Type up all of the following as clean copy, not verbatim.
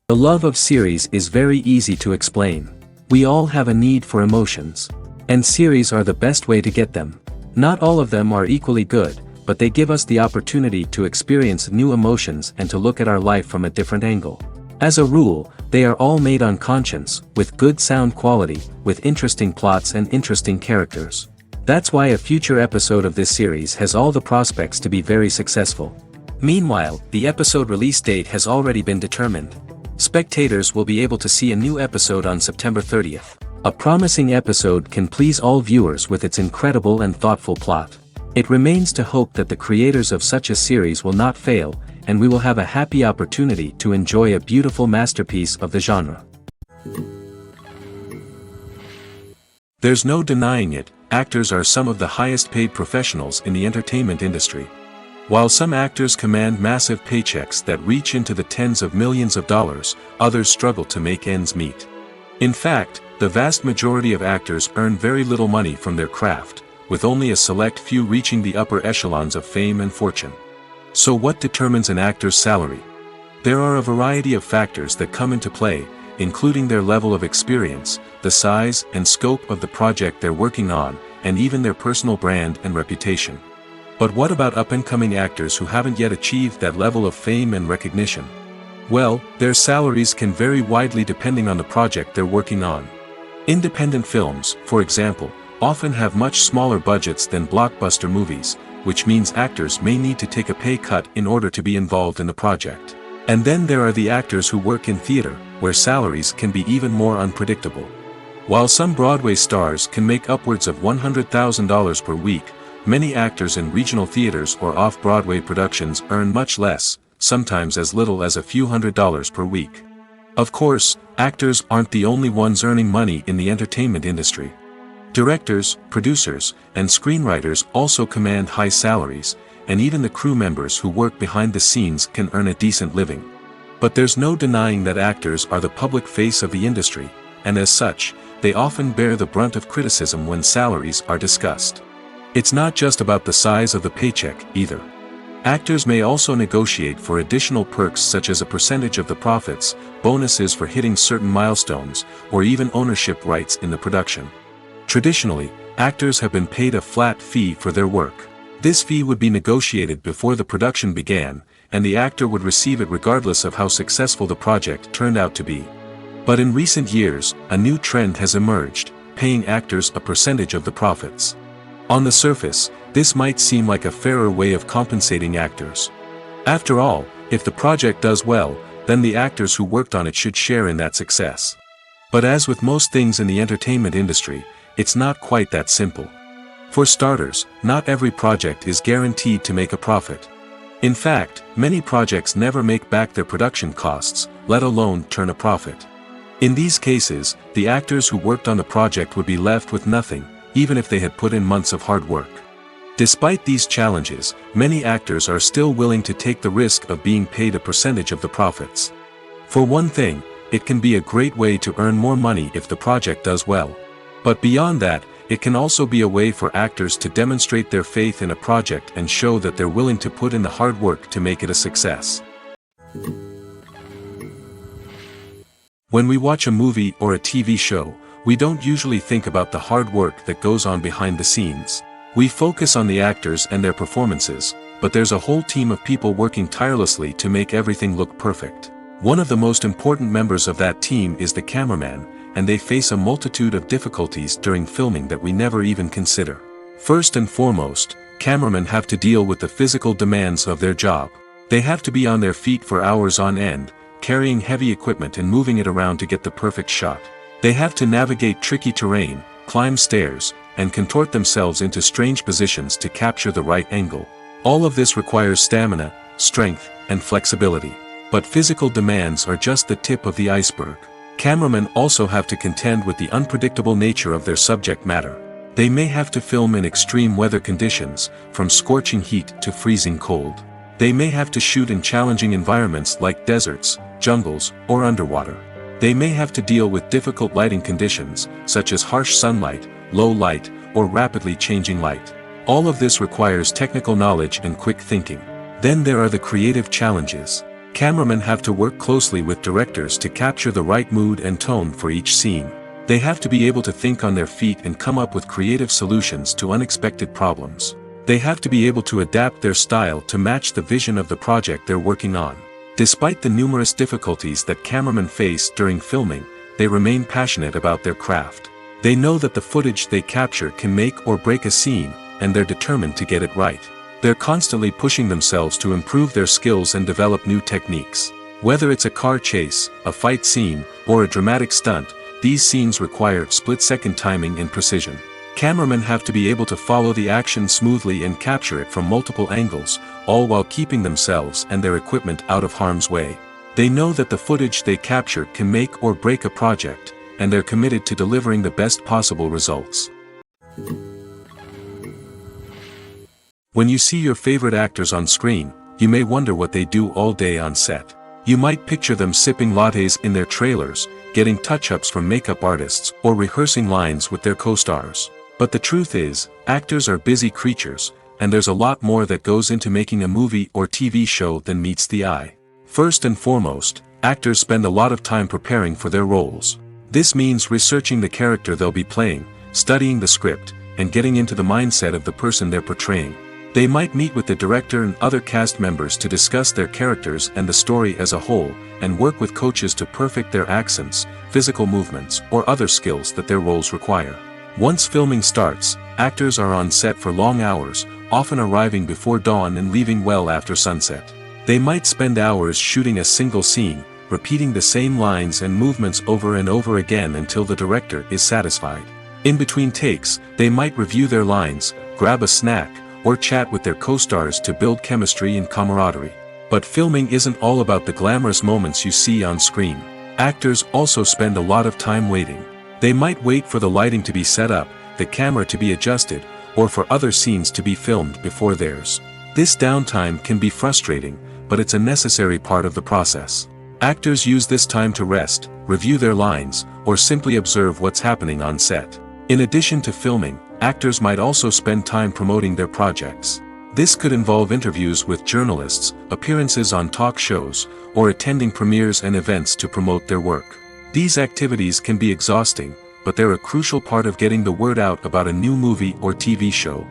The love of series is very easy to explain. We all have a need for emotions. And series are the best way to get them. Not all of them are equally good, but they give us the opportunity to experience new emotions and to look at our life from a different angle. As a rule, they are all made on conscience, with good sound quality, with interesting plots and interesting characters. That's why a future episode of this series has all the prospects to be very successful. Meanwhile, the episode release date has already been determined. Spectators will be able to see a new episode on September 30th. A promising episode can please all viewers with its incredible and thoughtful plot. It remains to hope that the creators of such a series will not fail, and we will have a happy opportunity to enjoy a beautiful masterpiece of the genre. There's no denying it, actors are some of the highest paid professionals in the entertainment industry. While some actors command massive paychecks that reach into the tens of millions of dollars, others struggle to make ends meet. In fact, the vast majority of actors earn very little money from their craft, with only a select few reaching the upper echelons of fame and fortune. So what determines an actor's salary? There are a variety of factors that come into play, including their level of experience, the size and scope of the project they're working on, and even their personal brand and reputation. But what about up-and-coming actors who haven't yet achieved that level of fame and recognition? Well, their salaries can vary widely depending on the project they're working on. Independent films, for example, often have much smaller budgets than blockbuster movies, which means actors may need to take a pay cut in order to be involved in the project. And then there are the actors who work in theater, where salaries can be even more unpredictable. While some Broadway stars can make upwards of $100,000 per week, many actors in regional theaters or off-Broadway productions earn much less, sometimes as little as a few $100s per week. Of course, actors aren't the only ones earning money in the entertainment industry. Directors, producers, and screenwriters also command high salaries, and even the crew members who work behind the scenes can earn a decent living. But there's no denying that actors are the public face of the industry, and as such, they often bear the brunt of criticism when salaries are discussed. It's not just about the size of the paycheck, either. Actors may also negotiate for additional perks such as a percentage of the profits, bonuses for hitting certain milestones, or even ownership rights in the production. Traditionally, actors have been paid a flat fee for their work. This fee would be negotiated before the production began, and the actor would receive it regardless of how successful the project turned out to be. But in recent years, a new trend has emerged, paying actors a percentage of the profits. On the surface, this might seem like a fairer way of compensating actors. After all, if the project does well, then the actors who worked on it should share in that success. But as with most things in the entertainment industry, it's not quite that simple. For starters, not every project is guaranteed to make a profit. In fact, many projects never make back their production costs, let alone turn a profit. In these cases, the actors who worked on the project would be left with nothing, even if they had put in months of hard work. Despite these challenges, many actors are still willing to take the risk of being paid a percentage of the profits. For one thing, it can be a great way to earn more money if the project does well. But beyond that, it can also be a way for actors to demonstrate their faith in a project and show that they're willing to put in the hard work to make it a success. When we watch a movie or a TV show, we don't usually think about the hard work that goes on behind the scenes. We focus on the actors and their performances, but there's a whole team of people working tirelessly to make everything look perfect. One of the most important members of that team is the cameraman, and they face a multitude of difficulties during filming that we never even consider. First and foremost, cameramen have to deal with the physical demands of their job. They have to be on their feet for hours on end, carrying heavy equipment and moving it around to get the perfect shot. They have to navigate tricky terrain, climb stairs, and contort themselves into strange positions to capture the right angle. All of this requires stamina, strength, and flexibility. But physical demands are just the tip of the iceberg. Cameramen also have to contend with the unpredictable nature of their subject matter. They may have to film in extreme weather conditions, from scorching heat to freezing cold. They may have to shoot in challenging environments like deserts, jungles, or underwater. They may have to deal with difficult lighting conditions, such as harsh sunlight, low light, or rapidly changing light. All of this requires technical knowledge and quick thinking. Then there are the creative challenges. Cameramen have to work closely with directors to capture the right mood and tone for each scene. They have to be able to think on their feet and come up with creative solutions to unexpected problems. They have to be able to adapt their style to match the vision of the project they're working on. Despite the numerous difficulties that cameramen face during filming, they remain passionate about their craft. They know that the footage they capture can make or break a scene, and they're determined to get it right. They're constantly pushing themselves to improve their skills and develop new techniques. Whether it's a car chase, a fight scene, or a dramatic stunt, these scenes require split-second timing and precision. Cameramen have to be able to follow the action smoothly and capture it from multiple angles, all while keeping themselves and their equipment out of harm's way. They know that the footage they capture can make or break a project, and they're committed to delivering the best possible results. When you see your favorite actors on screen, you may wonder what they do all day on set. You might picture them sipping lattes in their trailers, getting touch-ups from makeup artists, or rehearsing lines with their co-stars. But the truth is, actors are busy creatures, and there's a lot more that goes into making a movie or TV show than meets the eye. First and foremost, actors spend a lot of time preparing for their roles. This means researching the character they'll be playing, studying the script, and getting into the mindset of the person they're portraying. They might meet with the director and other cast members to discuss their characters and the story as a whole, and work with coaches to perfect their accents, physical movements, or other skills that their roles require. Once filming starts, actors are on set for long hours, often arriving before dawn and leaving well after sunset. They might spend hours shooting a single scene, repeating the same lines and movements over and over again until the director is satisfied. In between takes, they might review their lines, grab a snack, or chat with their co-stars to build chemistry and camaraderie. But filming isn't all about the glamorous moments you see on screen. Actors also spend a lot of time waiting. They might wait for the lighting to be set up, the camera to be adjusted, or for other scenes to be filmed before theirs. This downtime can be frustrating, but it's a necessary part of the process. Actors use this time to rest, review their lines, or simply observe what's happening on set. In addition to filming, actors might also spend time promoting their projects. This could involve interviews with journalists, appearances on talk shows, or attending premieres and events to promote their work. These activities can be exhausting, but they're a crucial part of getting the word out about a new movie or TV show.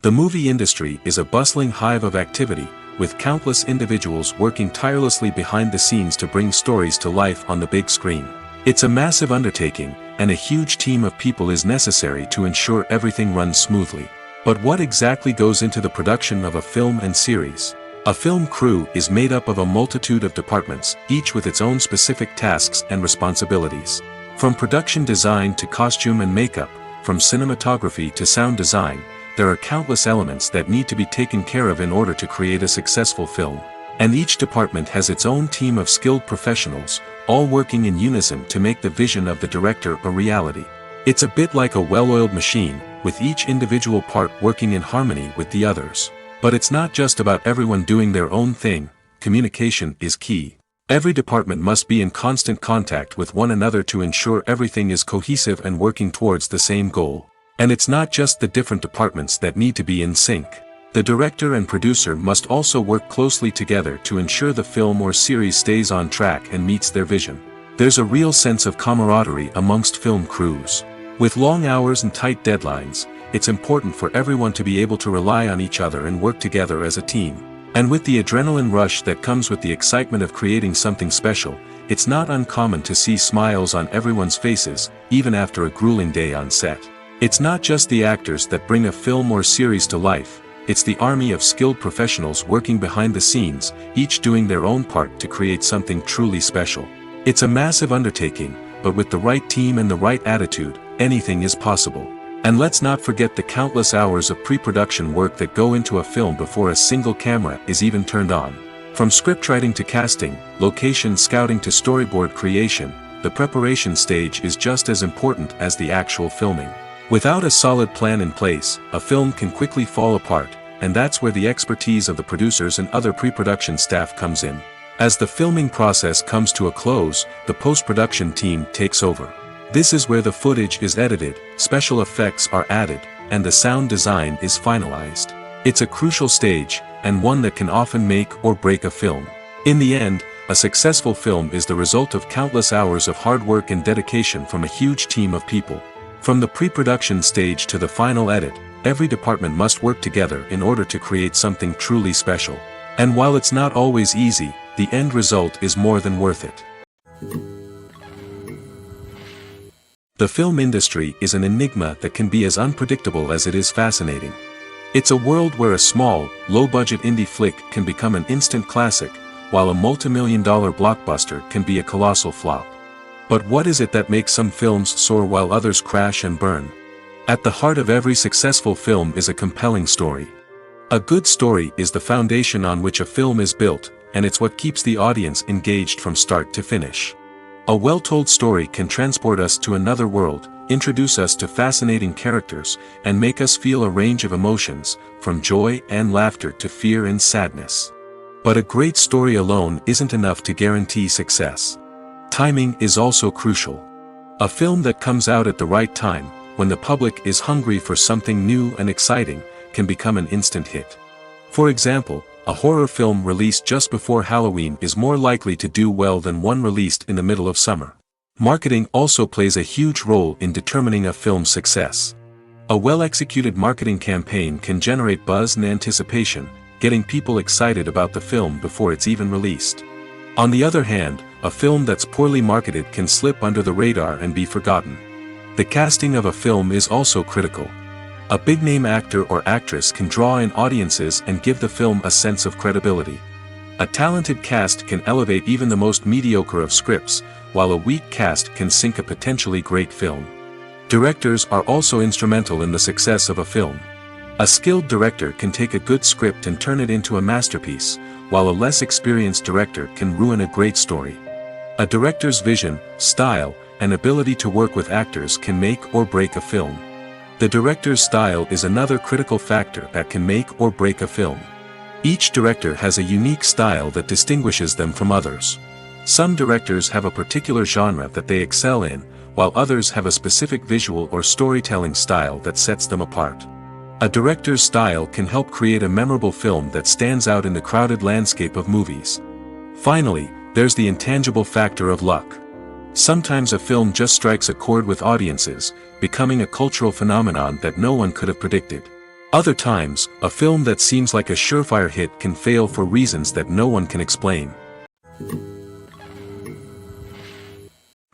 The movie industry is a bustling hive of activity, with countless individuals working tirelessly behind the scenes to bring stories to life on the big screen. It's a massive undertaking, and a huge team of people is necessary to ensure everything runs smoothly. But what exactly goes into the production of a film and series? A film crew is made up of a multitude of departments, each with its own specific tasks and responsibilities. From production design to costume and makeup, from cinematography to sound design, there are countless elements that need to be taken care of in order to create a successful film. And each department has its own team of skilled professionals, all working in unison to make the vision of the director a reality. It's a bit like a well-oiled machine, with each individual part working in harmony with the others. But it's not just about everyone doing their own thing. Communication is key. Every department must be in constant contact with one another to ensure everything is cohesive and working towards the same goal. And it's not just the different departments that need to be in sync. The director and producer must also work closely together to ensure the film or series stays on track and meets their vision. There's a real sense of camaraderie amongst film crews. With long hours and tight deadlines, it's important for everyone to be able to rely on each other and work together as a team. And with the adrenaline rush that comes with the excitement of creating something special, it's not uncommon to see smiles on everyone's faces, even after a grueling day on set. It's not just the actors that bring a film or series to life, it's the army of skilled professionals working behind the scenes, each doing their own part to create something truly special. It's a massive undertaking, but with the right team and the right attitude, anything is possible. And let's not forget the countless hours of pre-production work that go into a film before a single camera is even turned on. From scriptwriting to casting, location scouting to storyboard creation, the preparation stage is just as important as the actual filming. Without a solid plan in place, a film can quickly fall apart, and that's where the expertise of the producers and other pre-production staff comes in. As the filming process comes to a close, the post-production team takes over. This is where the footage is edited, special effects are added, and the sound design is finalized. It's a crucial stage, and one that can often make or break a film. In the end, a successful film is the result of countless hours of hard work and dedication from a huge team of people. From the pre-production stage to the final edit, every department must work together in order to create something truly special. And while it's not always easy, the end result is more than worth it. The film industry is an enigma that can be as unpredictable as it is fascinating. It's a world where a small, low-budget indie flick can become an instant classic, while a multi-million-dollar blockbuster can be a colossal flop. But what is it that makes some films soar while others crash and burn? At the heart of every successful film is a compelling story. A good story is the foundation on which a film is built, and it's what keeps the audience engaged from start to finish. A well-told story can transport us to another world, introduce us to fascinating characters, and make us feel a range of emotions, from joy and laughter to fear and sadness. But a great story alone isn't enough to guarantee success. Timing is also crucial. A film that comes out at the right time, when the public is hungry for something new and exciting, can become an instant hit. For example, a horror film released just before Halloween is more likely to do well than one released in the middle of summer. Marketing also plays a huge role in determining a film's success. A well-executed marketing campaign can generate buzz and anticipation, getting people excited about the film before it's even released. On the other hand, a film that's poorly marketed can slip under the radar and be forgotten. The casting of a film is also critical. A big-name actor or actress can draw in audiences and give the film a sense of credibility. A talented cast can elevate even the most mediocre of scripts, while a weak cast can sink a potentially great film. Directors are also instrumental in the success of a film. A skilled director can take a good script and turn it into a masterpiece, while a less experienced director can ruin a great story. A director's vision, style, and ability to work with actors can make or break a film. The director's style is another critical factor that can make or break a film. Each director has a unique style that distinguishes them from others. Some directors have a particular genre that they excel in, while others have a specific visual or storytelling style that sets them apart. A director's style can help create a memorable film that stands out in the crowded landscape of movies. Finally, there's the intangible factor of luck. Sometimes a film just strikes a chord with audiences, becoming a cultural phenomenon that no one could have predicted. Other times, a film that seems like a surefire hit can fail for reasons that no one can explain.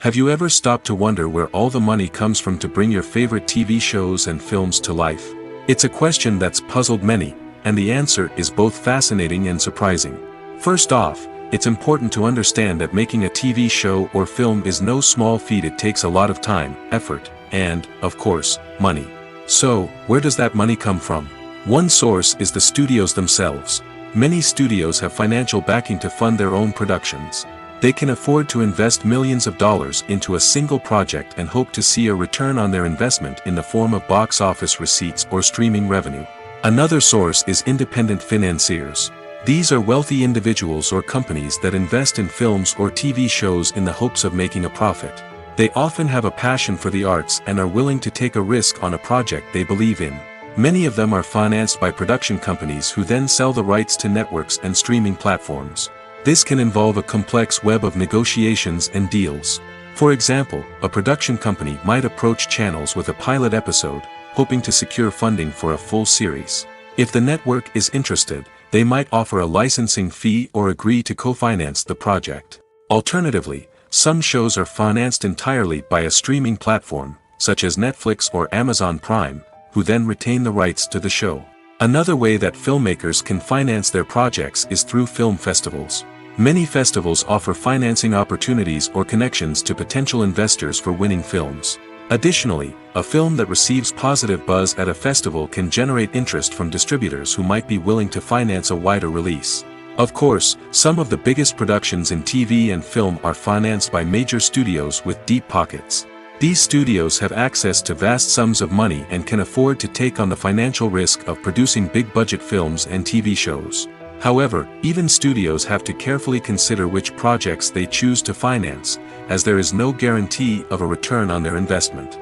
Have you ever stopped to wonder where all the money comes from to bring your favorite TV shows and films to life? It's a question that's puzzled many, and the answer is both fascinating and surprising. First off, it's important to understand that making a TV show or film is no small feat. It takes a lot of time, effort, and, of course, money. So, where does that money come from? One source is the studios themselves. Many studios have financial backing to fund their own productions. They can afford to invest millions of dollars into a single project and hope to see a return on their investment in the form of box office receipts or streaming revenue. Another source is independent financiers. These are wealthy individuals or companies that invest in films or TV shows in the hopes of making a profit. They often have a passion for the arts and are willing to take a risk on a project they believe in. Many of them are financed by production companies who then sell the rights to networks and streaming platforms. This can involve a complex web of negotiations and deals. For example, a production company might approach channels with a pilot episode, hoping to secure funding for a full series. If the network is interested, they might offer a licensing fee or agree to co-finance the project. Alternatively, some shows are financed entirely by a streaming platform, such as Netflix or Amazon Prime, who then retain the rights to the show. Another way that filmmakers can finance their projects is through film festivals. Many festivals offer financing opportunities or connections to potential investors for winning films. Additionally, a film that receives positive buzz at a festival can generate interest from distributors who might be willing to finance a wider release. Of course, some of the biggest productions in TV and film are financed by major studios with deep pockets. These studios have access to vast sums of money and can afford to take on the financial risk of producing big-budget films and TV shows. However, even studios have to carefully consider which projects they choose to finance, as there is no guarantee of a return on their investment.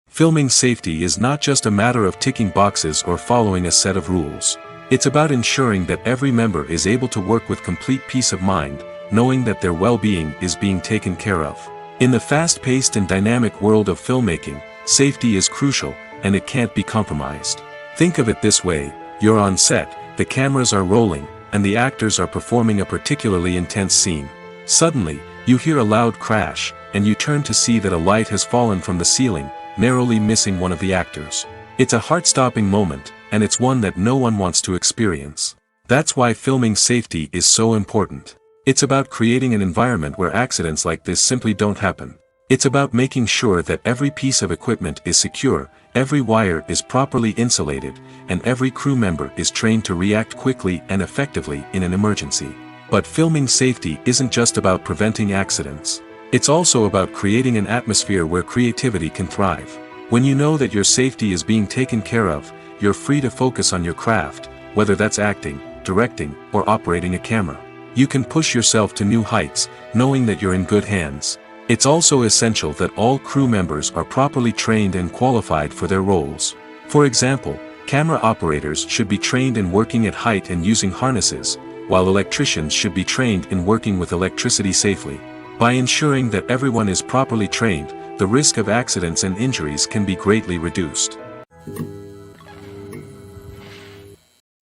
Filming safety is not just a matter of ticking boxes or following a set of rules. It's about ensuring that every member is able to work with complete peace of mind, knowing that their well-being is being taken care of. In the fast-paced and dynamic world of filmmaking, safety is crucial, and it can't be compromised. Think of it this way: you're on set, the cameras are rolling, and the actors are performing a particularly intense scene. Suddenly, you hear a loud crash, and you turn to see that a light has fallen from the ceiling, narrowly missing one of the actors. It's a heart-stopping moment, and it's one that no one wants to experience. That's why filming safety is so important. It's about creating an environment where accidents like this simply don't happen. It's about making sure that every piece of equipment is secure, every wire is properly insulated, and every crew member is trained to react quickly and effectively in an emergency. But filming safety isn't just about preventing accidents. It's also about creating an atmosphere where creativity can thrive. When you know that your safety is being taken care of, you're free to focus on your craft, whether that's acting, directing, or operating a camera. You can push yourself to new heights, knowing that you're in good hands. It's also essential that all crew members are properly trained and qualified for their roles. For example, camera operators should be trained in working at height and using harnesses, while electricians should be trained in working with electricity safely. By ensuring that everyone is properly trained, the risk of accidents and injuries can be greatly reduced.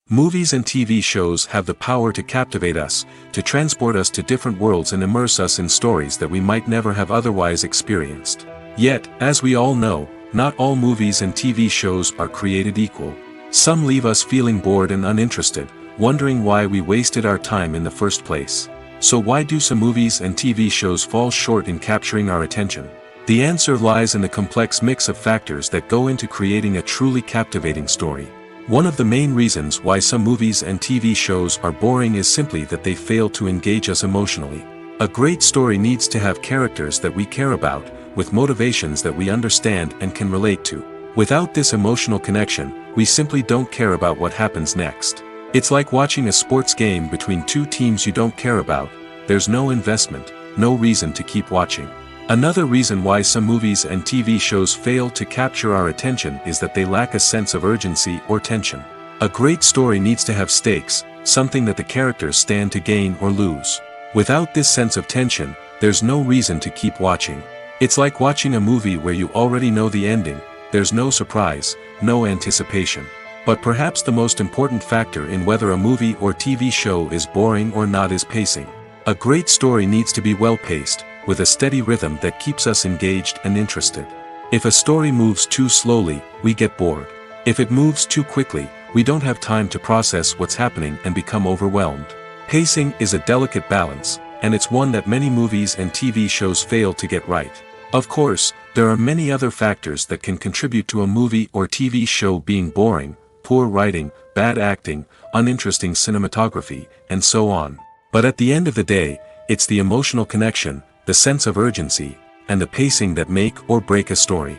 Movies and TV shows have the power to captivate us, to transport us to different worlds and immerse us in stories that we might never have otherwise experienced. Yet, as we all know, not all movies and TV shows are created equal. Some leave us feeling bored and uninterested, wondering why we wasted our time in the first place. So why do some movies and TV shows fall short in capturing our attention? The answer lies in the complex mix of factors that go into creating a truly captivating story. One of the main reasons why some movies and TV shows are boring is simply that they fail to engage us emotionally. A great story needs to have characters that we care about, with motivations that we understand and can relate to. Without this emotional connection, we simply don't care about what happens next. It's like watching a sports game between two teams you don't care about. There's no investment, no reason to keep watching. Another reason why some movies and TV shows fail to capture our attention is that they lack a sense of urgency or tension. A great story needs to have stakes, something that the characters stand to gain or lose. Without this sense of tension, there's no reason to keep watching. It's like watching a movie where you already know the ending. There's no surprise, no anticipation. But perhaps the most important factor in whether a movie or TV show is boring or not is pacing. A great story needs to be well-paced, with a steady rhythm that keeps us engaged and interested. If a story moves too slowly, we get bored. If it moves too quickly, we don't have time to process what's happening and become overwhelmed. Pacing is a delicate balance, and it's one that many movies and TV shows fail to get right. Of course, there are many other factors that can contribute to a movie or TV show being boring: poor writing, bad acting, uninteresting cinematography, and so on. But at the end of the day, it's the emotional connection, the sense of urgency, and the pacing that make or break a story.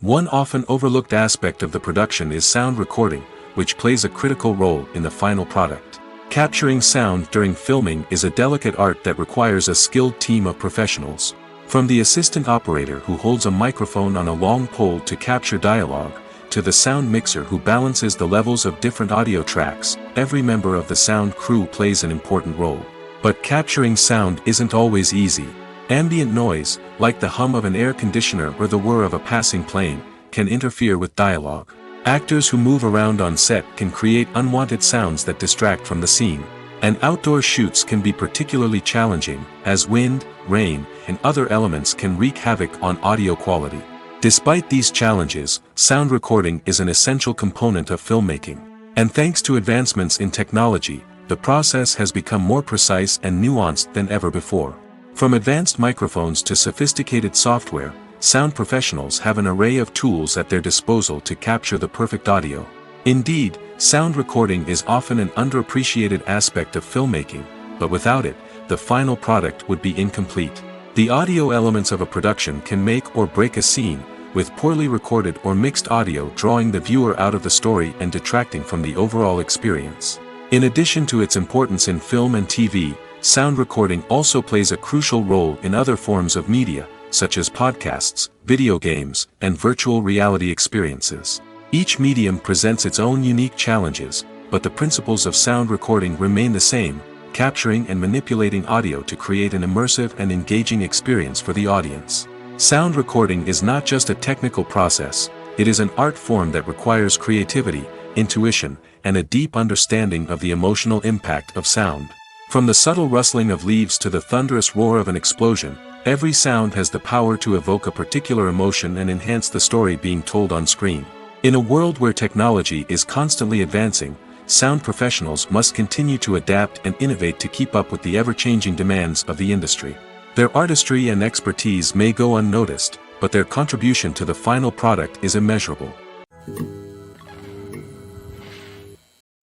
One often overlooked aspect of the production is sound recording, which plays a critical role in the final product. Capturing sound during filming is a delicate art that requires a skilled team of professionals. From the assistant operator who holds a microphone on a long pole to capture dialogue, to the sound mixer who balances the levels of different audio tracks, every member of the sound crew plays an important role. But capturing sound isn't always easy. Ambient noise, like the hum of an air conditioner or the whir of a passing plane, can interfere with dialogue. Actors who move around on set can create unwanted sounds that distract from the scene. And outdoor shoots can be particularly challenging, as wind, rain, and other elements can wreak havoc on audio quality. Despite these challenges, sound recording is an essential component of filmmaking. And thanks to advancements in technology, the process has become more precise and nuanced than ever before. From advanced microphones to sophisticated software, sound professionals have an array of tools at their disposal to capture the perfect audio. Indeed, sound recording is often an underappreciated aspect of filmmaking, but without it, the final product would be incomplete. The audio elements of a production can make or break a scene, with poorly recorded or mixed audio drawing the viewer out of the story and detracting from the overall experience. In addition to its importance in film and TV, sound recording also plays a crucial role in other forms of media, such as podcasts, video games, and virtual reality experiences. Each medium presents its own unique challenges, but the principles of sound recording remain the same, capturing and manipulating audio to create an immersive and engaging experience for the audience. Sound recording is not just a technical process, it is an art form that requires creativity, intuition, and a deep understanding of the emotional impact of sound. From the subtle rustling of leaves to the thunderous roar of an explosion, every sound has the power to evoke a particular emotion and enhance the story being told on screen. In a world where technology is constantly advancing, sound professionals must continue to adapt and innovate to keep up with the ever-changing demands of the industry. Their artistry and expertise may go unnoticed, but their contribution to the final product is immeasurable.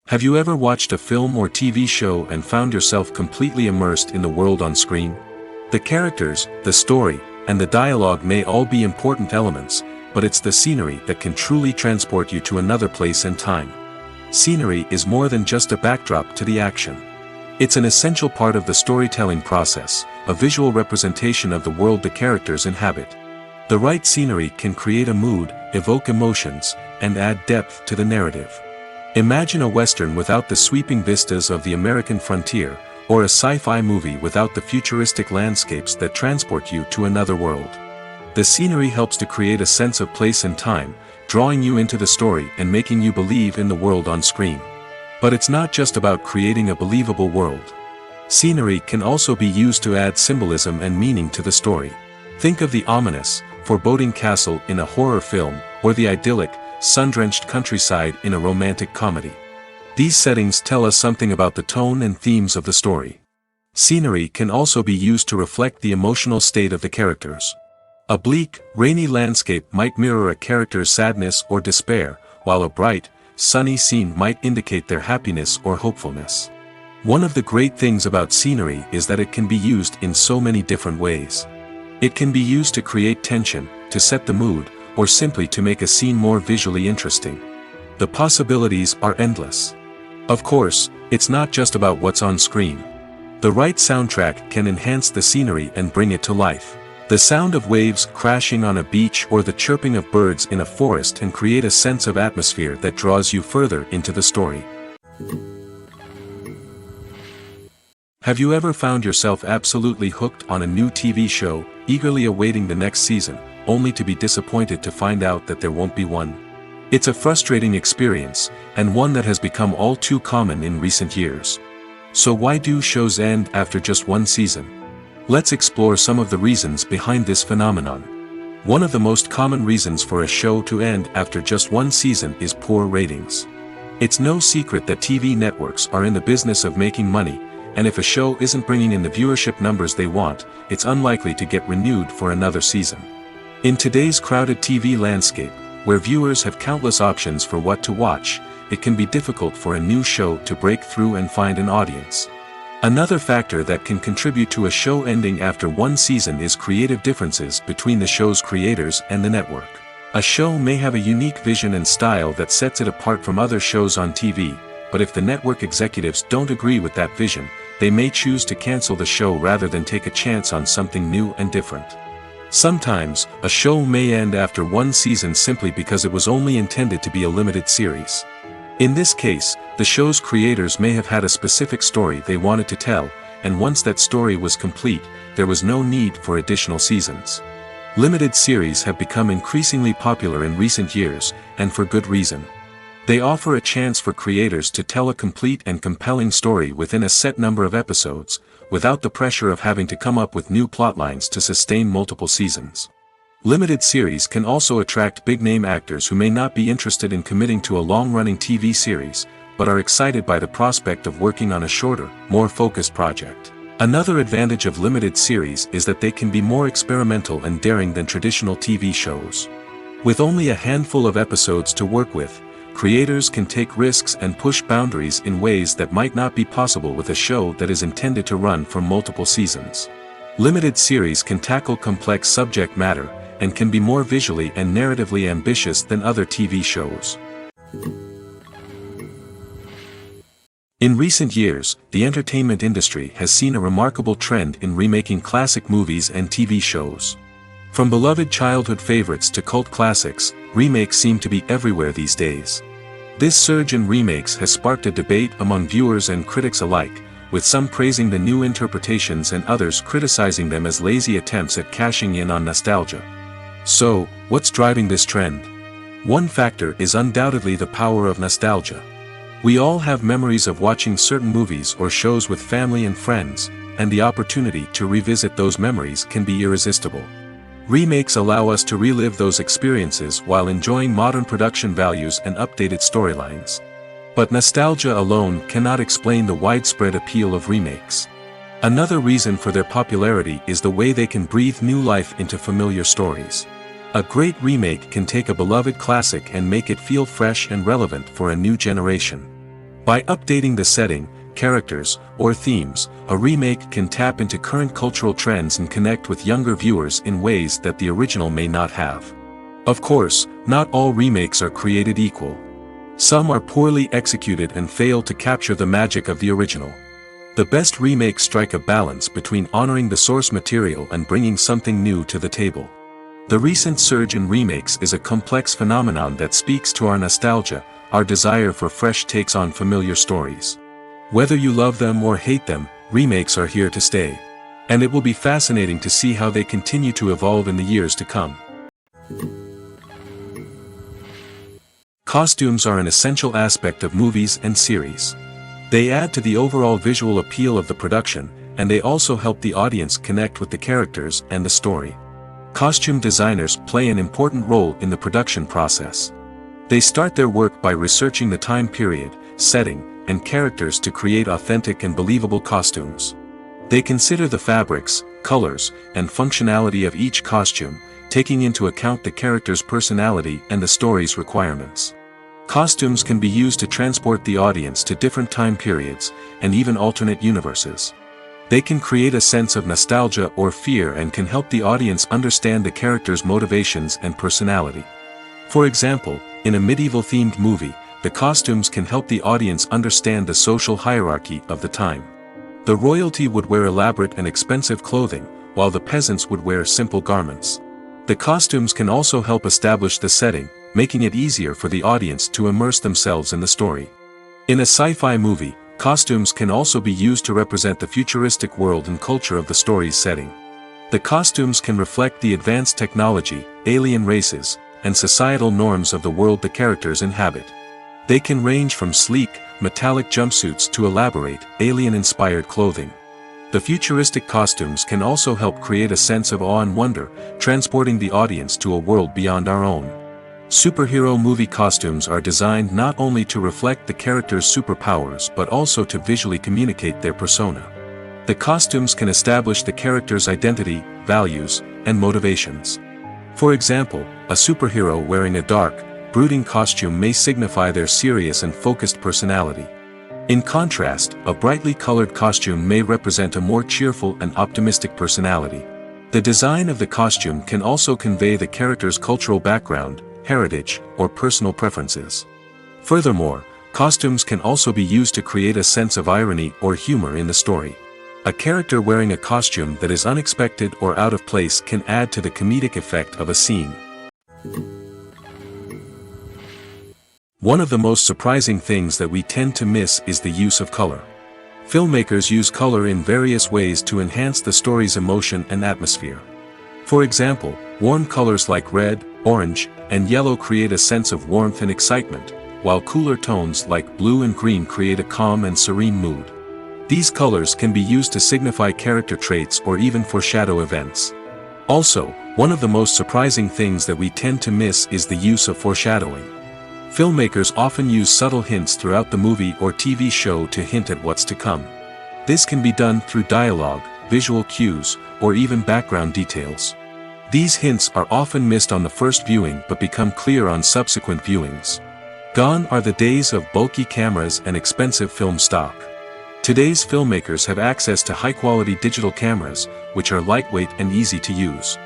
Have you ever watched a film or TV show and found yourself completely immersed in the world on screen? The characters, the story, and the dialogue may all be important elements, but it's the scenery that can truly transport you to another place and time. Scenery is more than just a backdrop to the action. It's an essential part of the storytelling process, a visual representation of the world the characters inhabit. The right scenery can create a mood, evoke emotions, and add depth to the narrative. Imagine a Western without the sweeping vistas of the American frontier, or a sci-fi movie without the futuristic landscapes that transport you to another world. The scenery helps to create a sense of place and time, drawing you into the story and making you believe in the world on screen. But it's not just about creating a believable world. Scenery can also be used to add symbolism and meaning to the story. Think of the ominous, foreboding castle in a horror film, or the idyllic, sun-drenched countryside in a romantic comedy. These settings tell us something about the tone and themes of the story. Scenery can also be used to reflect the emotional state of the characters. A bleak, rainy landscape might mirror a character's sadness or despair, while a bright, sunny scene might indicate their happiness or hopefulness. One of the great things about scenery is that it can be used in so many different ways. It can be used to create tension, to set the mood, or simply to make a scene more visually interesting. The possibilities are endless. Of course, it's not just about what's on screen. The right soundtrack can enhance the scenery and bring it to life. The sound of waves crashing on a beach or the chirping of birds in a forest can create a sense of atmosphere that draws you further into the story. Have you ever found yourself absolutely hooked on a new TV show, eagerly awaiting the next season, only to be disappointed to find out that there won't be one? It's a frustrating experience, and one that has become all too common in recent years. So why do shows end after just one season? Let's explore some of the reasons behind this phenomenon. One of the most common reasons for a show to end after just one season is poor ratings. It's no secret that TV networks are in the business of making money, and if a show isn't bringing in the viewership numbers they want, it's unlikely to get renewed for another season. In today's crowded TV landscape, where viewers have countless options for what to watch, it can be difficult for a new show to break through and find an audience. Another factor that can contribute to a show ending after one season is creative differences between the show's creators and the network. A show may have a unique vision and style that sets it apart from other shows on TV, but if the network executives don't agree with that vision, they may choose to cancel the show rather than take a chance on something new and different. Sometimes, a show may end after one season simply because it was only intended to be a limited series. In this case, the show's creators may have had a specific story they wanted to tell, and once that story was complete, there was no need for additional seasons. Limited series have become increasingly popular in recent years, and for good reason. They offer a chance for creators to tell a complete and compelling story within a set number of episodes, without the pressure of having to come up with new plotlines to sustain multiple seasons. Limited series can also attract big-name actors who may not be interested in committing to a long-running TV series, but are excited by the prospect of working on a shorter, more focused project. Another advantage of limited series is that they can be more experimental and daring than traditional TV shows. With only a handful of episodes to work with, creators can take risks and push boundaries in ways that might not be possible with a show that is intended to run for multiple seasons. Limited series can tackle complex subject matter, and can be more visually and narratively ambitious than other TV shows. In recent years, the entertainment industry has seen a remarkable trend in remaking classic movies and TV shows. From beloved childhood favorites to cult classics, remakes seem to be everywhere these days. This surge in remakes has sparked a debate among viewers and critics alike, with some praising the new interpretations and others criticizing them as lazy attempts at cashing in on nostalgia. So, what's driving this trend? One factor is undoubtedly the power of nostalgia. We all have memories of watching certain movies or shows with family and friends, and the opportunity to revisit those memories can be irresistible. Remakes allow us to relive those experiences while enjoying modern production values and updated storylines. But nostalgia alone cannot explain the widespread appeal of remakes. Another reason for their popularity is the way they can breathe new life into familiar stories. A great remake can take a beloved classic and make it feel fresh and relevant for a new generation. By updating the setting, characters, or themes, a remake can tap into current cultural trends and connect with younger viewers in ways that the original may not have. Of course, not all remakes are created equal. Some are poorly executed and fail to capture the magic of the original. The best remakes strike a balance between honoring the source material and bringing something new to the table. The recent surge in remakes is a complex phenomenon that speaks to our nostalgia, our desire for fresh takes on familiar stories. Whether you love them or hate them, remakes are here to stay. And it will be fascinating to see how they continue to evolve in the years to come. Costumes are an essential aspect of movies and series. They add to the overall visual appeal of the production, and they also help the audience connect with the characters and the story. Costume designers play an important role in the production process. They start their work by researching the time period, setting, and characters to create authentic and believable costumes. They consider the fabrics, colors, and functionality of each costume, taking into account the character's personality and the story's requirements. Costumes can be used to transport the audience to different time periods, and even alternate universes. They can create a sense of nostalgia or fear and can help the audience understand the character's motivations and personality. For example, in a medieval-themed movie, the costumes can help the audience understand the social hierarchy of the time. The royalty would wear elaborate and expensive clothing, while the peasants would wear simple garments. The costumes can also help establish the setting, making it easier for the audience to immerse themselves in the story. In a sci-fi movie, costumes can also be used to represent the futuristic world and culture of the story's setting. The costumes can reflect the advanced technology, alien races, and societal norms of the world the characters inhabit. They can range from sleek, metallic jumpsuits to elaborate, alien-inspired clothing. The futuristic costumes can also help create a sense of awe and wonder, transporting the audience to a world beyond our own. Superhero movie costumes are designed not only to reflect the character's superpowers but also to visually communicate their persona. The costumes can establish the character's identity, values, and motivations. For example, a superhero wearing a dark, brooding costume may signify their serious and focused personality. In contrast, a brightly colored costume may represent a more cheerful and optimistic personality. The design of the costume can also convey the character's cultural background, heritage, or personal preferences. Furthermore, costumes can also be used to create a sense of irony or humor in the story. A character wearing a costume that is unexpected or out of place can add to the comedic effect of a scene. One of the most surprising things that we tend to miss is the use of color. Filmmakers use color in various ways to enhance the story's emotion and atmosphere. For example, Warm colors like red, orange, and yellow create a sense of warmth and excitement, while cooler tones like blue and green create a calm and serene mood. These colors can be used to signify character traits or even foreshadow events. Also, one of the most surprising things that we tend to miss is the use of foreshadowing. Filmmakers often use subtle hints throughout the movie or TV show to hint at what's to come. This can be done through dialogue, visual cues, or even background details. These hints are often missed on the first viewing but become clear on subsequent viewings. Gone are the days of bulky cameras and expensive film stock. Today's filmmakers have access to high-quality digital cameras, which are lightweight and easy to use.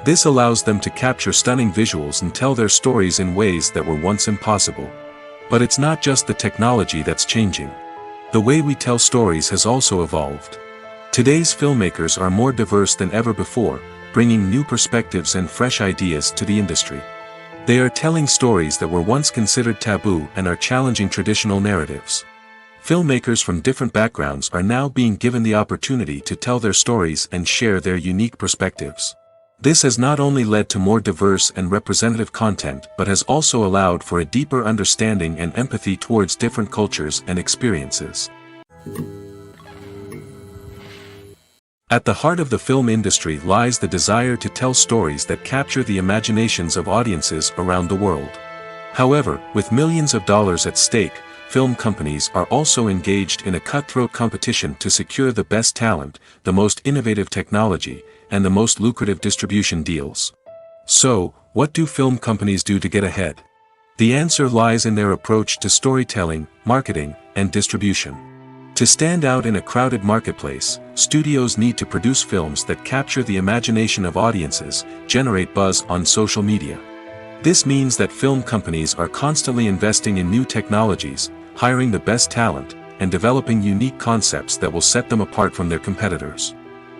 This allows them to capture stunning visuals and tell their stories in ways that were once impossible. But it's not just the technology that's changing. The way we tell stories has also evolved. Today's filmmakers are more diverse than ever before, bringing new perspectives and fresh ideas to the industry. They are telling stories that were once considered taboo and are challenging traditional narratives. Filmmakers from different backgrounds are now being given the opportunity to tell their stories and share their unique perspectives. This has not only led to more diverse and representative content but has also allowed for a deeper understanding and empathy towards different cultures and experiences. At the heart of the film industry lies the desire to tell stories that capture the imaginations of audiences around the world. However, with millions of dollars at stake, film companies are also engaged in a cutthroat competition to secure the best talent, the most innovative technology, and the most lucrative distribution deals. So, what do film companies do to get ahead? The answer lies in their approach to storytelling, marketing, and distribution. To stand out in a crowded marketplace, studios need to produce films that capture the imagination of audiences, generate buzz on social media. This means that film companies are constantly investing in new technologies, hiring the best talent, and developing unique concepts that will set them apart from their competitors.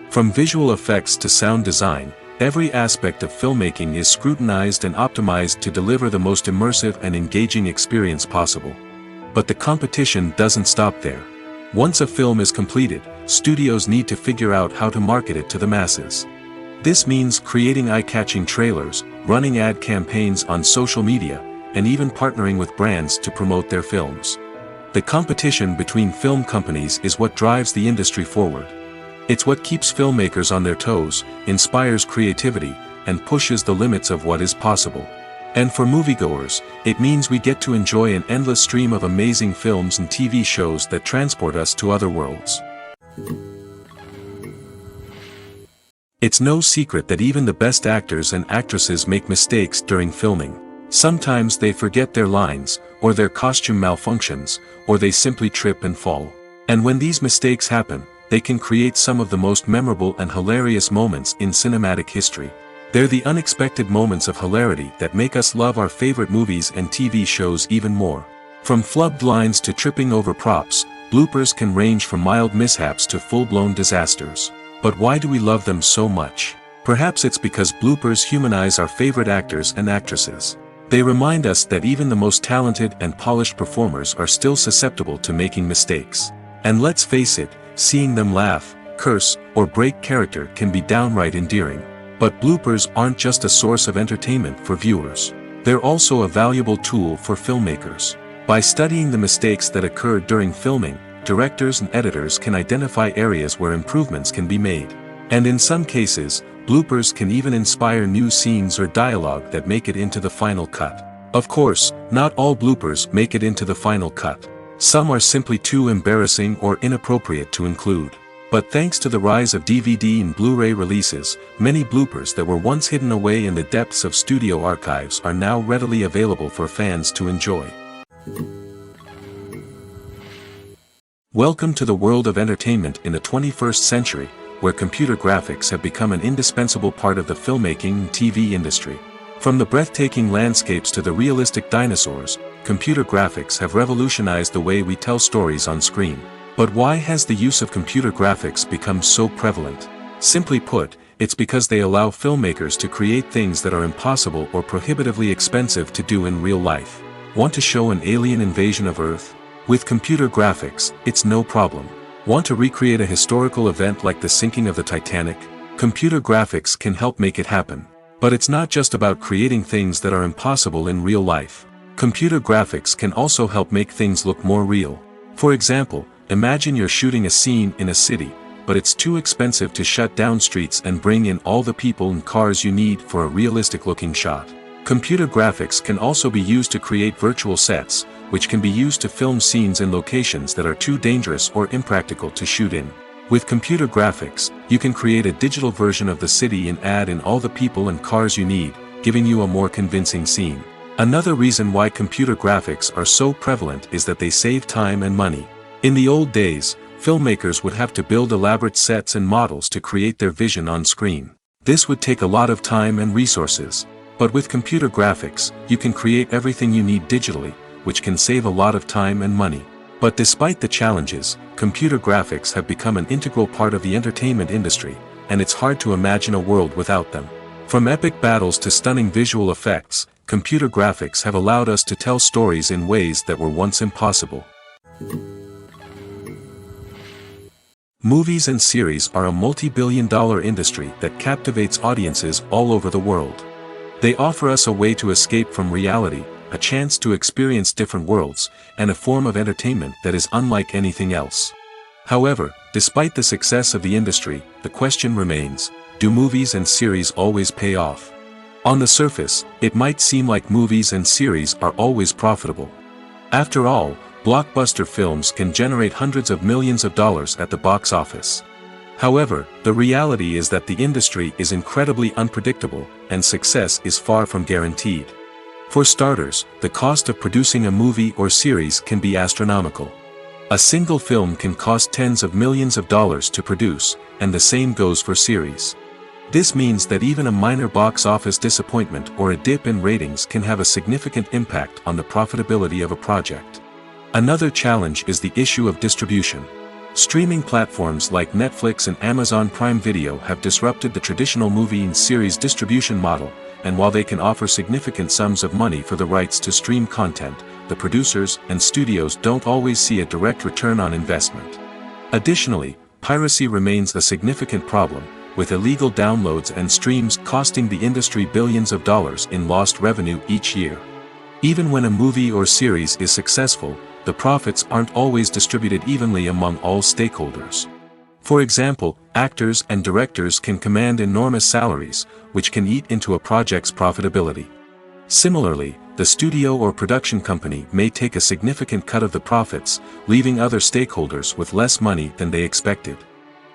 From visual effects to sound design, every aspect of filmmaking is scrutinized and optimized to deliver the most immersive and engaging experience possible. But the competition doesn't stop there. Once a film is completed, studios need to figure out how to market it to the masses. This means creating eye-catching trailers, running ad campaigns on social media, and even partnering with brands to promote their films. The competition between film companies is what drives the industry forward. It's what keeps filmmakers on their toes, inspires creativity, and pushes the limits of what is possible. And for moviegoers, it means we get to enjoy an endless stream of amazing films and TV shows that transport us to other worlds. It's no secret that even the best actors and actresses make mistakes during filming. Sometimes they forget their lines, or their costume malfunctions, or they simply trip and fall. And when these mistakes happen, they can create some of the most memorable and hilarious moments in cinematic history. They're the unexpected moments of hilarity that make us love our favorite movies and TV shows even more. From flubbed lines to tripping over props, bloopers can range from mild mishaps to full-blown disasters. But why do we love them so much? Perhaps it's because bloopers humanize our favorite actors and actresses. They remind us that even the most talented and polished performers are still susceptible to making mistakes. And let's face it, seeing them laugh, curse, or break character can be downright endearing. But bloopers aren't just a source of entertainment for viewers. They're also a valuable tool for filmmakers. By studying the mistakes that occur during filming, directors and editors can identify areas where improvements can be made. And in some cases, bloopers can even inspire new scenes or dialogue that make it into the final cut. Of course, not all bloopers make it into the final cut. Some are simply too embarrassing or inappropriate to include. But thanks to the rise of DVD and Blu-ray releases, many bloopers that were once hidden away in the depths of studio archives are now readily available for fans to enjoy. Welcome to the world of entertainment in the 21st century, where computer graphics have become an indispensable part of the filmmaking and TV industry. From the breathtaking landscapes to the realistic dinosaurs, computer graphics have revolutionized the way we tell stories on screen. But why has the use of computer graphics become so prevalent? Simply put, it's because they allow filmmakers to create things that are impossible or prohibitively expensive to do in real life. Want to show an alien invasion of Earth? With computer graphics, it's no problem. Want to recreate a historical event like the sinking of the Titanic? Computer graphics can help make it happen. But it's not just about creating things that are impossible in real life. Computer graphics can also help make things look more real. For example, imagine you're shooting a scene in a city, but it's too expensive to shut down streets and bring in all the people and cars you need for a realistic-looking shot. Computer graphics can also be used to create virtual sets, which can be used to film scenes in locations that are too dangerous or impractical to shoot in. With computer graphics, you can create a digital version of the city and add in all the people and cars you need, giving you a more convincing scene. Another reason why computer graphics are so prevalent is that they save time and money. In the old days, filmmakers would have to build elaborate sets and models to create their vision on screen. This would take a lot of time and resources. But with computer graphics, you can create everything you need digitally, which can save a lot of time and money. But despite the challenges, computer graphics have become an integral part of the entertainment industry, and it's hard to imagine a world without them. From epic battles to stunning visual effects, computer graphics have allowed us to tell stories in ways that were once impossible. Movies and series are a multi-billion-dollar industry that captivates audiences all over the world. They offer us a way to escape from reality, a chance to experience different worlds, and a form of entertainment that is unlike anything else. However, despite the success of the industry, the question remains, do movies and series always pay off? On the surface, it might seem like movies and series are always profitable. After all, blockbuster films can generate hundreds of millions of dollars at the box office. However, the reality is that the industry is incredibly unpredictable, and success is far from guaranteed. For starters, the cost of producing a movie or series can be astronomical. A single film can cost tens of millions of dollars to produce, and the same goes for series. This means that even a minor box office disappointment or a dip in ratings can have a significant impact on the profitability of a project. Another challenge is the issue of distribution. Streaming platforms like Netflix and Amazon Prime Video have disrupted the traditional movie and series distribution model, and while they can offer significant sums of money for the rights to stream content, the producers and studios don't always see a direct return on investment. Additionally, piracy remains a significant problem, with illegal downloads and streams costing the industry billions of dollars in lost revenue each year. Even when a movie or series is successful, the profits aren't always distributed evenly among all stakeholders. For example, actors and directors can command enormous salaries, which can eat into a project's profitability. Similarly, the studio or production company may take a significant cut of the profits, leaving other stakeholders with less money than they expected.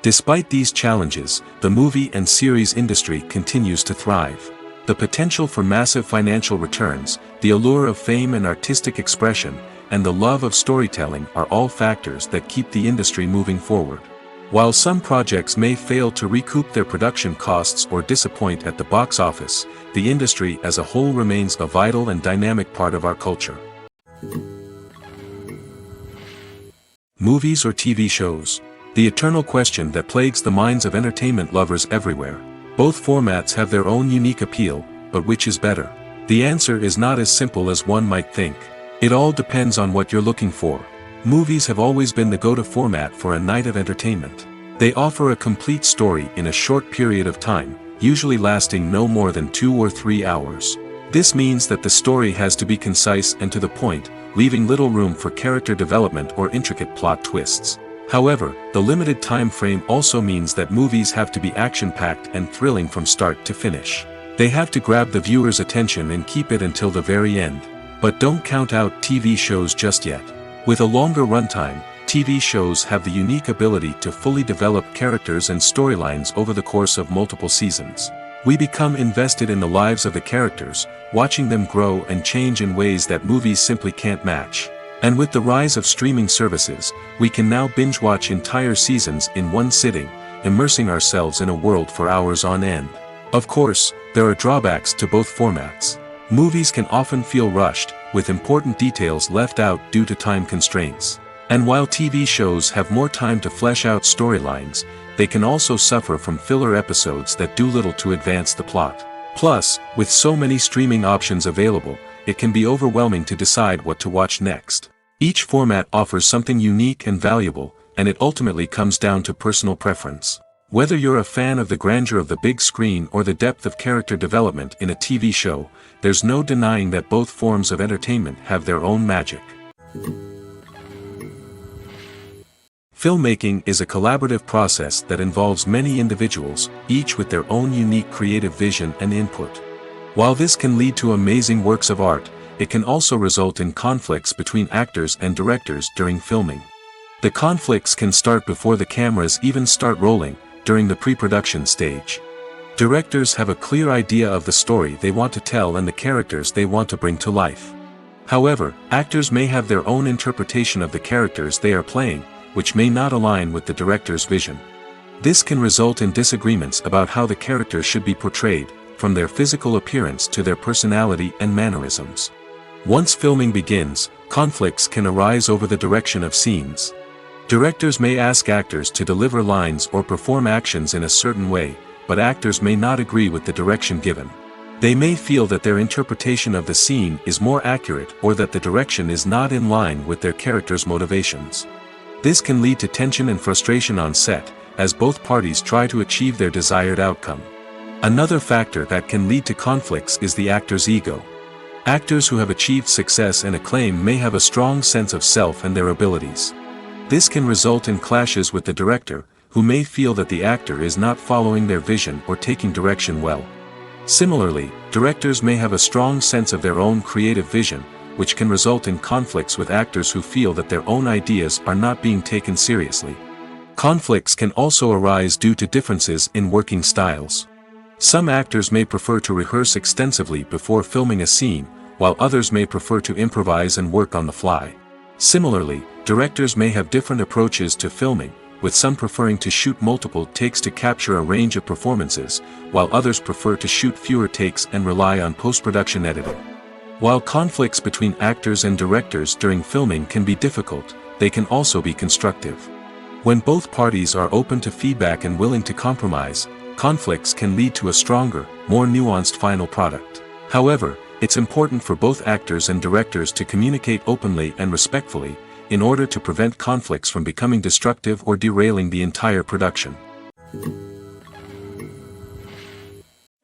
Despite these challenges, the movie and series industry continues to thrive. The potential for massive financial returns, the allure of fame and artistic expression, and the love of storytelling are all factors that keep the industry moving forward. While some projects may fail to recoup their production costs or disappoint at the box office, the industry as a whole remains a vital and dynamic part of our culture. Movies or TV shows? The eternal question that plagues the minds of entertainment lovers everywhere. Both formats have their own unique appeal, but which is better? The answer is not as simple as one might think. It all depends on what you're looking for. Movies have always been the go-to format for a night of entertainment. They offer a complete story in a short period of time, usually lasting no more than 2 or 3 hours. This means that the story has to be concise and to the point, leaving little room for character development or intricate plot twists. However, the limited time frame also means that movies have to be action-packed and thrilling from start to finish. They have to grab the viewer's attention and keep it until the very end. But don't count out TV shows just yet. With a longer runtime, TV shows have the unique ability to fully develop characters and storylines over the course of multiple seasons. We become invested in the lives of the characters, watching them grow and change in ways that movies simply can't match. And with the rise of streaming services, we can now binge-watch entire seasons in one sitting, immersing ourselves in a world for hours on end. Of course, there are drawbacks to both formats. Movies can often feel rushed, with important details left out due to time constraints. And while TV shows have more time to flesh out storylines, they can also suffer from filler episodes that do little to advance the plot. Plus, with so many streaming options available, it can be overwhelming to decide what to watch next. Each format offers something unique and valuable, and it ultimately comes down to personal preference. Whether you're a fan of the grandeur of the big screen or the depth of character development in a TV show, there's no denying that both forms of entertainment have their own magic. Filmmaking is a collaborative process that involves many individuals, each with their own unique creative vision and input. While this can lead to amazing works of art, it can also result in conflicts between actors and directors during filming. The conflicts can start before the cameras even start rolling, during the pre-production stage. Directors have a clear idea of the story they want to tell and the characters they want to bring to life. However, actors may have their own interpretation of the characters they are playing, which may not align with the director's vision. This can result in disagreements about how the characters should be portrayed, from their physical appearance to their personality and mannerisms. Once filming begins, conflicts can arise over the direction of scenes. Directors may ask actors to deliver lines or perform actions in a certain way, but actors may not agree with the direction given. They may feel that their interpretation of the scene is more accurate or that the direction is not in line with their character's motivations. This can lead to tension and frustration on set, as both parties try to achieve their desired outcome. Another factor that can lead to conflicts is the actor's ego. Actors who have achieved success and acclaim may have a strong sense of self and their abilities. This can result in clashes with the director, who may feel that the actor is not following their vision or taking direction well. Similarly, directors may have a strong sense of their own creative vision, which can result in conflicts with actors who feel that their own ideas are not being taken seriously. Conflicts can also arise due to differences in working styles. Some actors may prefer to rehearse extensively before filming a scene, while others may prefer to improvise and work on the fly. Similarly, directors may have different approaches to filming, with some preferring to shoot multiple takes to capture a range of performances, while others prefer to shoot fewer takes and rely on post-production editing. While conflicts between actors and directors during filming can be difficult, they can also be constructive. When both parties are open to feedback and willing to compromise, conflicts can lead to a stronger, more nuanced final product. However, it's important for both actors and directors to communicate openly and respectfully, in order to prevent conflicts from becoming destructive or derailing the entire production.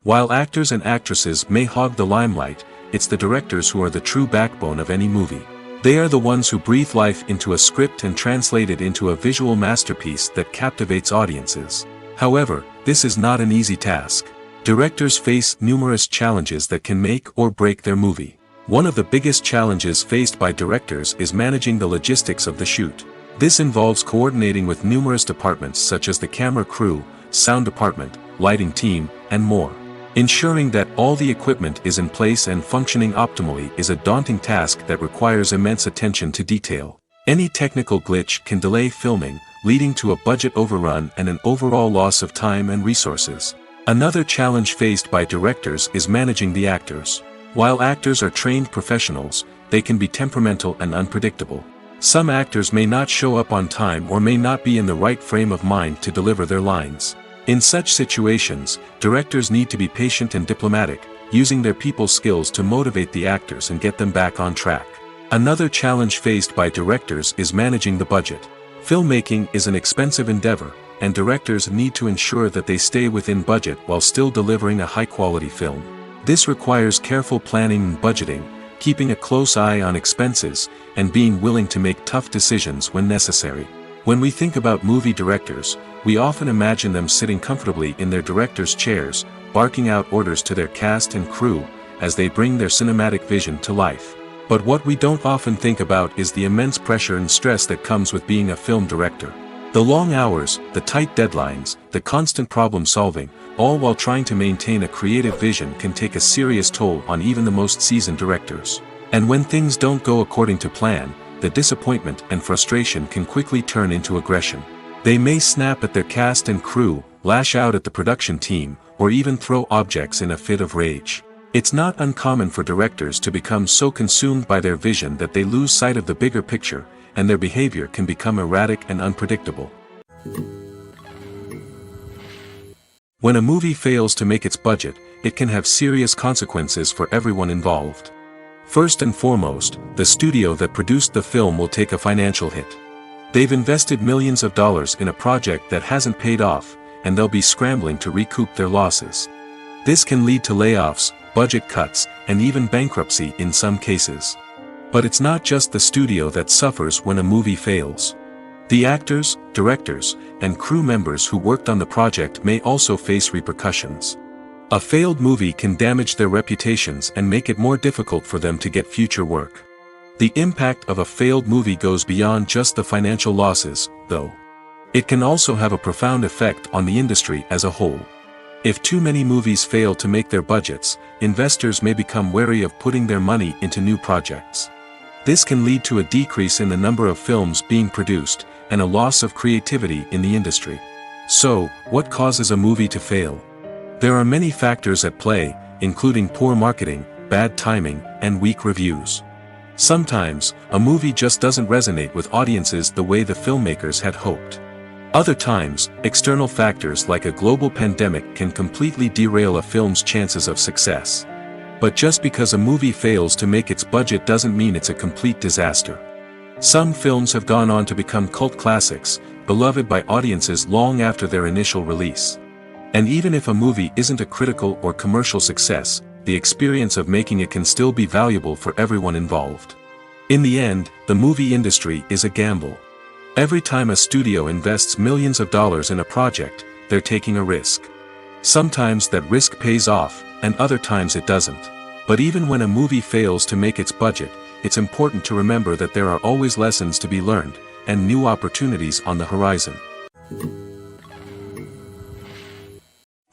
While actors and actresses may hog the limelight, it's the directors who are the true backbone of any movie. They are the ones who breathe life into a script and translate it into a visual masterpiece that captivates audiences. However, this is not an easy task. Directors face numerous challenges that can make or break their movie. One of the biggest challenges faced by directors is managing the logistics of the shoot. This involves coordinating with numerous departments such as the camera crew, sound department, lighting team, and more. Ensuring that all the equipment is in place and functioning optimally is a daunting task that requires immense attention to detail. Any technical glitch can delay filming, leading to a budget overrun and an overall loss of time and resources. Another challenge faced by directors is managing the actors. While actors are trained professionals, they can be temperamental and unpredictable. Some actors may not show up on time or may not be in the right frame of mind to deliver their lines. In such situations, directors need to be patient and diplomatic, using their people skills to motivate the actors and get them back on track. Another challenge faced by directors is managing the budget. Filmmaking is an expensive endeavor, and directors need to ensure that they stay within budget while still delivering a high-quality film. This requires careful planning and budgeting, keeping a close eye on expenses, and being willing to make tough decisions when necessary. When we think about movie directors, we often imagine them sitting comfortably in their director's chairs, barking out orders to their cast and crew, as they bring their cinematic vision to life. But what we don't often think about is the immense pressure and stress that comes with being a film director. The long hours, the tight deadlines, the constant problem solving, all while trying to maintain a creative vision can take a serious toll on even the most seasoned directors. And when things don't go according to plan, the disappointment and frustration can quickly turn into aggression. They may snap at their cast and crew, lash out at the production team, or even throw objects in a fit of rage. It's not uncommon for directors to become so consumed by their vision that they lose sight of the bigger picture, and their behavior can become erratic and unpredictable. When a movie fails to make its budget, it can have serious consequences for everyone involved. First and foremost, the studio that produced the film will take a financial hit. They've invested millions of dollars in a project that hasn't paid off, and they'll be scrambling to recoup their losses. This can lead to layoffs, budget cuts, and even bankruptcy in some cases. But it's not just the studio that suffers when a movie fails. The actors, directors, and crew members who worked on the project may also face repercussions. A failed movie can damage their reputations and make it more difficult for them to get future work. The impact of a failed movie goes beyond just the financial losses, though. It can also have a profound effect on the industry as a whole. If too many movies fail to make their budgets, investors may become wary of putting their money into new projects. This can lead to a decrease in the number of films being produced, and a loss of creativity in the industry. So, what causes a movie to fail? There are many factors at play, including poor marketing, bad timing, and weak reviews. Sometimes, a movie just doesn't resonate with audiences the way the filmmakers had hoped. Other times, external factors like a global pandemic can completely derail a film's chances of success. But just because a movie fails to make its budget doesn't mean it's a complete disaster. Some films have gone on to become cult classics, beloved by audiences long after their initial release. And even if a movie isn't a critical or commercial success, the experience of making it can still be valuable for everyone involved. In the end, the movie industry is a gamble. Every time a studio invests millions of dollars in a project, they're taking a risk. Sometimes that risk pays off, and other times it doesn't. But even when a movie fails to make its budget, it's important to remember that there are always lessons to be learned, and new opportunities on the horizon.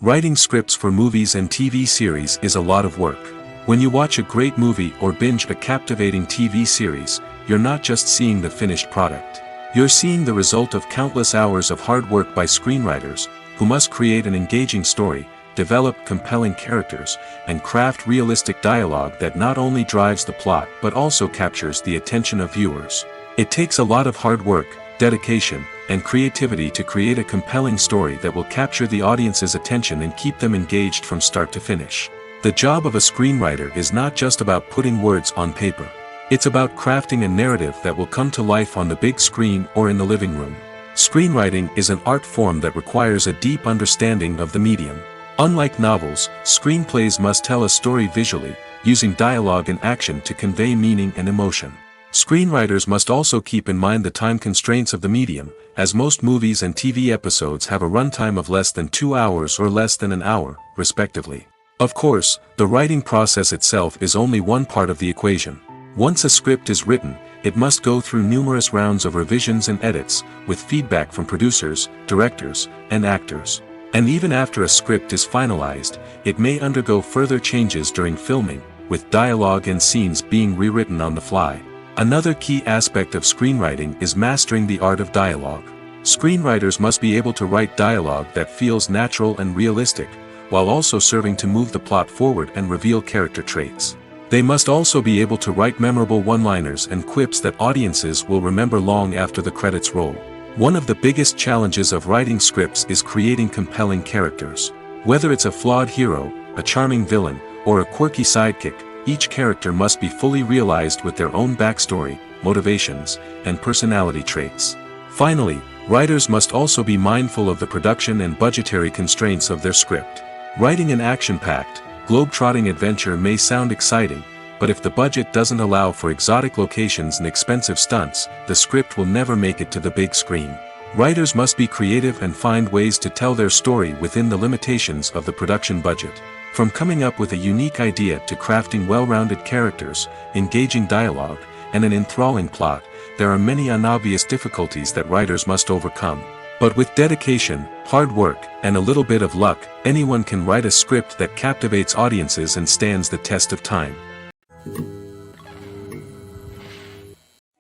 Writing scripts for movies and TV series is a lot of work. When you watch a great movie or binge a captivating TV series, you're not just seeing the finished product. You're seeing the result of countless hours of hard work by screenwriters, who must create an engaging story, develop compelling characters, and craft realistic dialogue that not only drives the plot but also captures the attention of viewers. It takes a lot of hard work, dedication, and creativity to create a compelling story that will capture the audience's attention and keep them engaged from start to finish. The job of a screenwriter is not just about putting words on paper. It's about crafting a narrative that will come to life on the big screen or in the living room. Screenwriting is an art form that requires a deep understanding of the medium. Unlike novels, screenplays must tell a story visually, using dialogue and action to convey meaning and emotion. Screenwriters must also keep in mind the time constraints of the medium, as most movies and TV episodes have a runtime of less than 2 hours or less than an hour, respectively. Of course, the writing process itself is only one part of the equation. Once a script is written, it must go through numerous rounds of revisions and edits, with feedback from producers, directors, and actors. And even after a script is finalized, it may undergo further changes during filming, with dialogue and scenes being rewritten on the fly. Another key aspect of screenwriting is mastering the art of dialogue. Screenwriters must be able to write dialogue that feels natural and realistic, while also serving to move the plot forward and reveal character traits. They must also be able to write memorable one-liners and quips that audiences will remember long after the credits roll. One of the biggest challenges of writing scripts is creating compelling characters. Whether it's a flawed hero, a charming villain, or a quirky sidekick, each character must be fully realized with their own backstory, motivations, and personality traits. Finally, writers must also be mindful of the production and budgetary constraints of their script. Writing an action-packed, globe-trotting adventure may sound exciting, but if the budget doesn't allow for exotic locations and expensive stunts, the script will never make it to the big screen. Writers must be creative and find ways to tell their story within the limitations of the production budget. From coming up with a unique idea to crafting well-rounded characters, engaging dialogue, and an enthralling plot, there are many unobvious difficulties that writers must overcome. But with dedication, hard work, and a little bit of luck, anyone can write a script that captivates audiences and stands the test of time.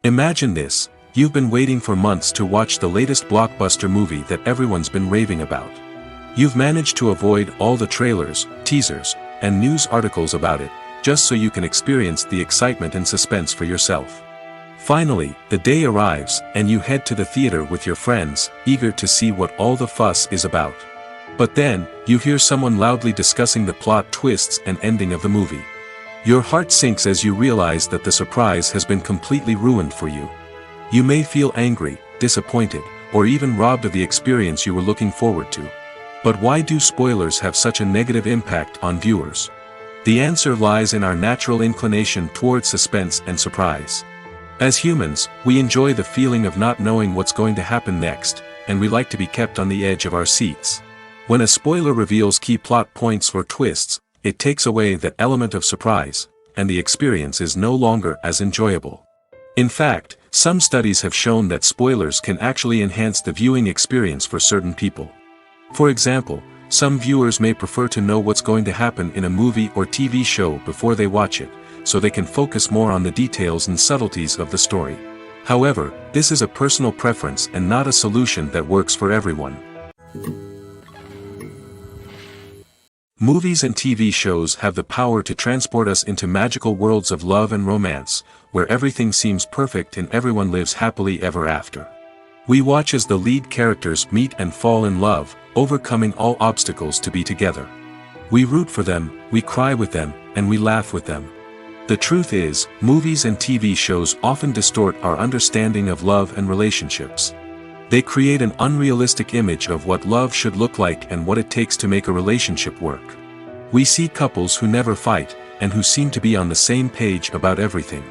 Imagine this: you've been waiting for months to watch the latest blockbuster movie that everyone's been raving about. You've managed to avoid all the trailers, teasers, and news articles about it, just so you can experience the excitement and suspense for yourself. Finally, the day arrives, and you head to the theater with your friends, eager to see what all the fuss is about. But then, you hear someone loudly discussing the plot twists and ending of the movie. Your heart sinks as you realize that the surprise has been completely ruined for you. You may feel angry, disappointed, or even robbed of the experience you were looking forward to. But why do spoilers have such a negative impact on viewers? The answer lies in our natural inclination toward suspense and surprise. As humans, we enjoy the feeling of not knowing what's going to happen next, and we like to be kept on the edge of our seats. When a spoiler reveals key plot points or twists, it takes away that element of surprise, and the experience is no longer as enjoyable. In fact, some studies have shown that spoilers can actually enhance the viewing experience for certain people. For example, some viewers may prefer to know what's going to happen in a movie or TV show before they watch it, so they can focus more on the details and subtleties of the story. However, this is a personal preference and not a solution that works for everyone. Movies and TV shows have the power to transport us into magical worlds of love and romance, where everything seems perfect and everyone lives happily ever after. We watch as the lead characters meet and fall in love, overcoming all obstacles to be together. We root for them, we cry with them, and we laugh with them. The truth is, movies and TV shows often distort our understanding of love and relationships. They create an unrealistic image of what love should look like and what it takes to make a relationship work. We see couples who never fight, and who seem to be on the same page about everything.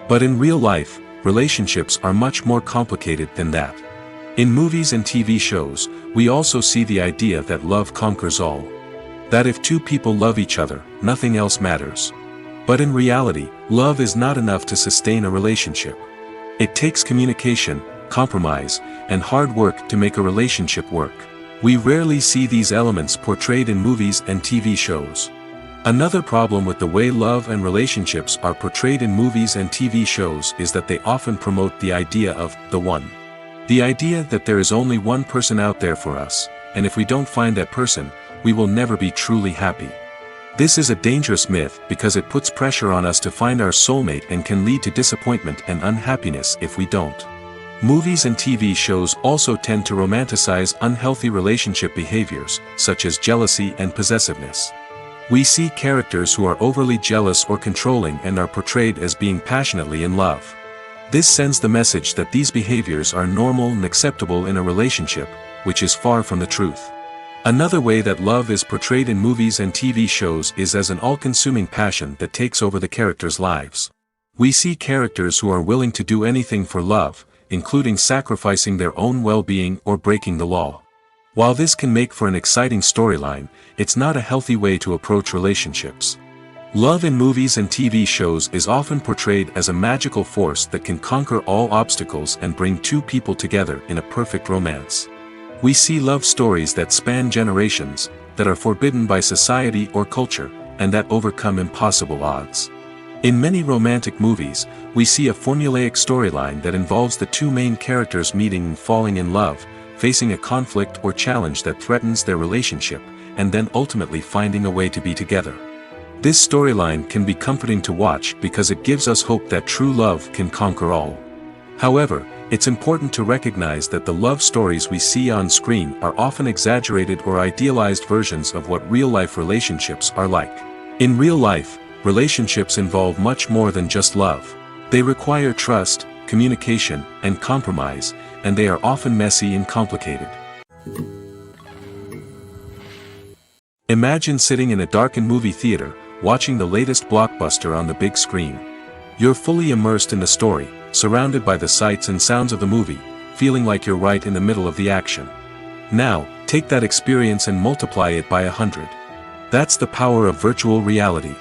But in real life, relationships are much more complicated than that. In movies and TV shows, we also see the idea that love conquers all. That if two people love each other, nothing else matters. But in reality, love is not enough to sustain a relationship. It takes communication, compromise, and hard work to make a relationship work. We rarely see these elements portrayed in movies and TV shows. Another problem with the way love and relationships are portrayed in movies and TV shows is that they often promote the idea of the one. The idea that there is only one person out there for us, and if we don't find that person, we will never be truly happy. This is a dangerous myth because it puts pressure on us to find our soulmate and can lead to disappointment and unhappiness if we don't. Movies and TV shows also tend to romanticize unhealthy relationship behaviors, such as jealousy and possessiveness. We see characters who are overly jealous or controlling and are portrayed as being passionately in love. This sends the message that these behaviors are normal and acceptable in a relationship, which is far from the truth. Another way that love is portrayed in movies and TV shows is as an all-consuming passion that takes over the characters' lives. We see characters who are willing to do anything for love, including sacrificing their own well-being or breaking the law. While this can make for an exciting storyline, it's not a healthy way to approach relationships. Love in movies and TV shows is often portrayed as a magical force that can conquer all obstacles and bring two people together in a perfect romance. We see love stories that span generations, that are forbidden by society or culture, and that overcome impossible odds. In many romantic movies, we see a formulaic storyline that involves the two main characters meeting and falling in love, facing a conflict or challenge that threatens their relationship, and then ultimately finding a way to be together. This storyline can be comforting to watch because it gives us hope that true love can conquer all. However, it's important to recognize that the love stories we see on screen are often exaggerated or idealized versions of what real-life relationships are like. In real life, relationships involve much more than just love. They require trust, communication, and compromise, and they are often messy and complicated. Imagine sitting in a darkened movie theater, watching the latest blockbuster on the big screen. You're fully immersed in the story, surrounded by the sights and sounds of the movie, feeling like you're right in the middle of the action. Now, take that experience and multiply it by 100. That's the power of virtual reality.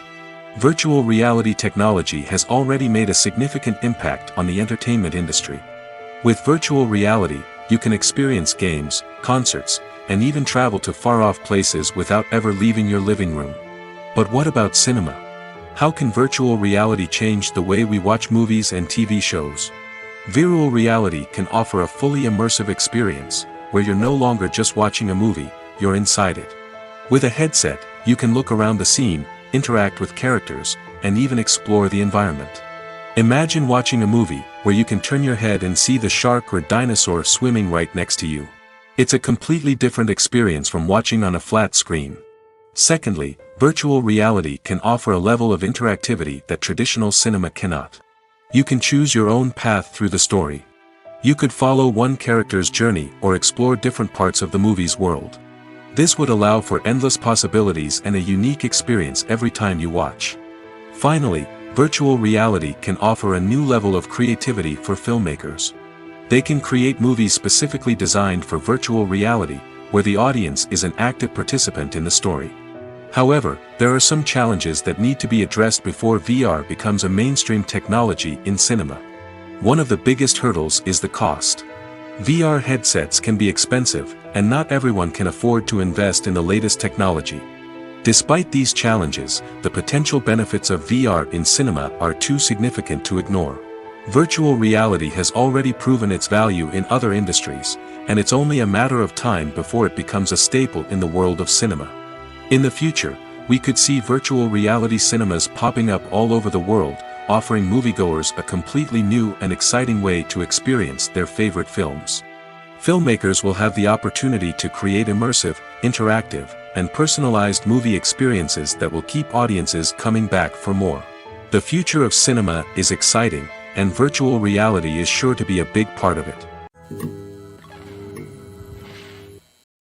Virtual reality technology has already made a significant impact on the entertainment industry. With virtual reality, you can experience games, concerts, and even travel to far-off places without ever leaving your living room. But what about cinema? How can virtual reality change the way we watch movies and TV shows? Virtual reality can offer a fully immersive experience, where you're no longer just watching a movie, you're inside it. With a headset, you can look around the scene, interact with characters, and even explore the environment. Imagine watching a movie where you can turn your head and see the shark or dinosaur swimming right next to you. It's a completely different experience from watching on a flat screen. Secondly, virtual reality can offer a level of interactivity that traditional cinema cannot. You can choose your own path through the story. You could follow one character's journey or explore different parts of the movie's world. This would allow for endless possibilities and a unique experience every time you watch. Finally, virtual reality can offer a new level of creativity for filmmakers. They can create movies specifically designed for virtual reality, where the audience is an active participant in the story. However, there are some challenges that need to be addressed before VR becomes a mainstream technology in cinema. One of the biggest hurdles is the cost. VR headsets can be expensive, and not everyone can afford to invest in the latest technology. Despite these challenges, the potential benefits of VR in cinema are too significant to ignore. Virtual reality has already proven its value in other industries, and it's only a matter of time before it becomes a staple in the world of cinema. In the future, we could see virtual reality cinemas popping up all over the world, offering moviegoers a completely new and exciting way to experience their favorite films. Filmmakers will have the opportunity to create immersive, interactive, and personalized movie experiences that will keep audiences coming back for more. The future of cinema is exciting, and virtual reality is sure to be a big part of it.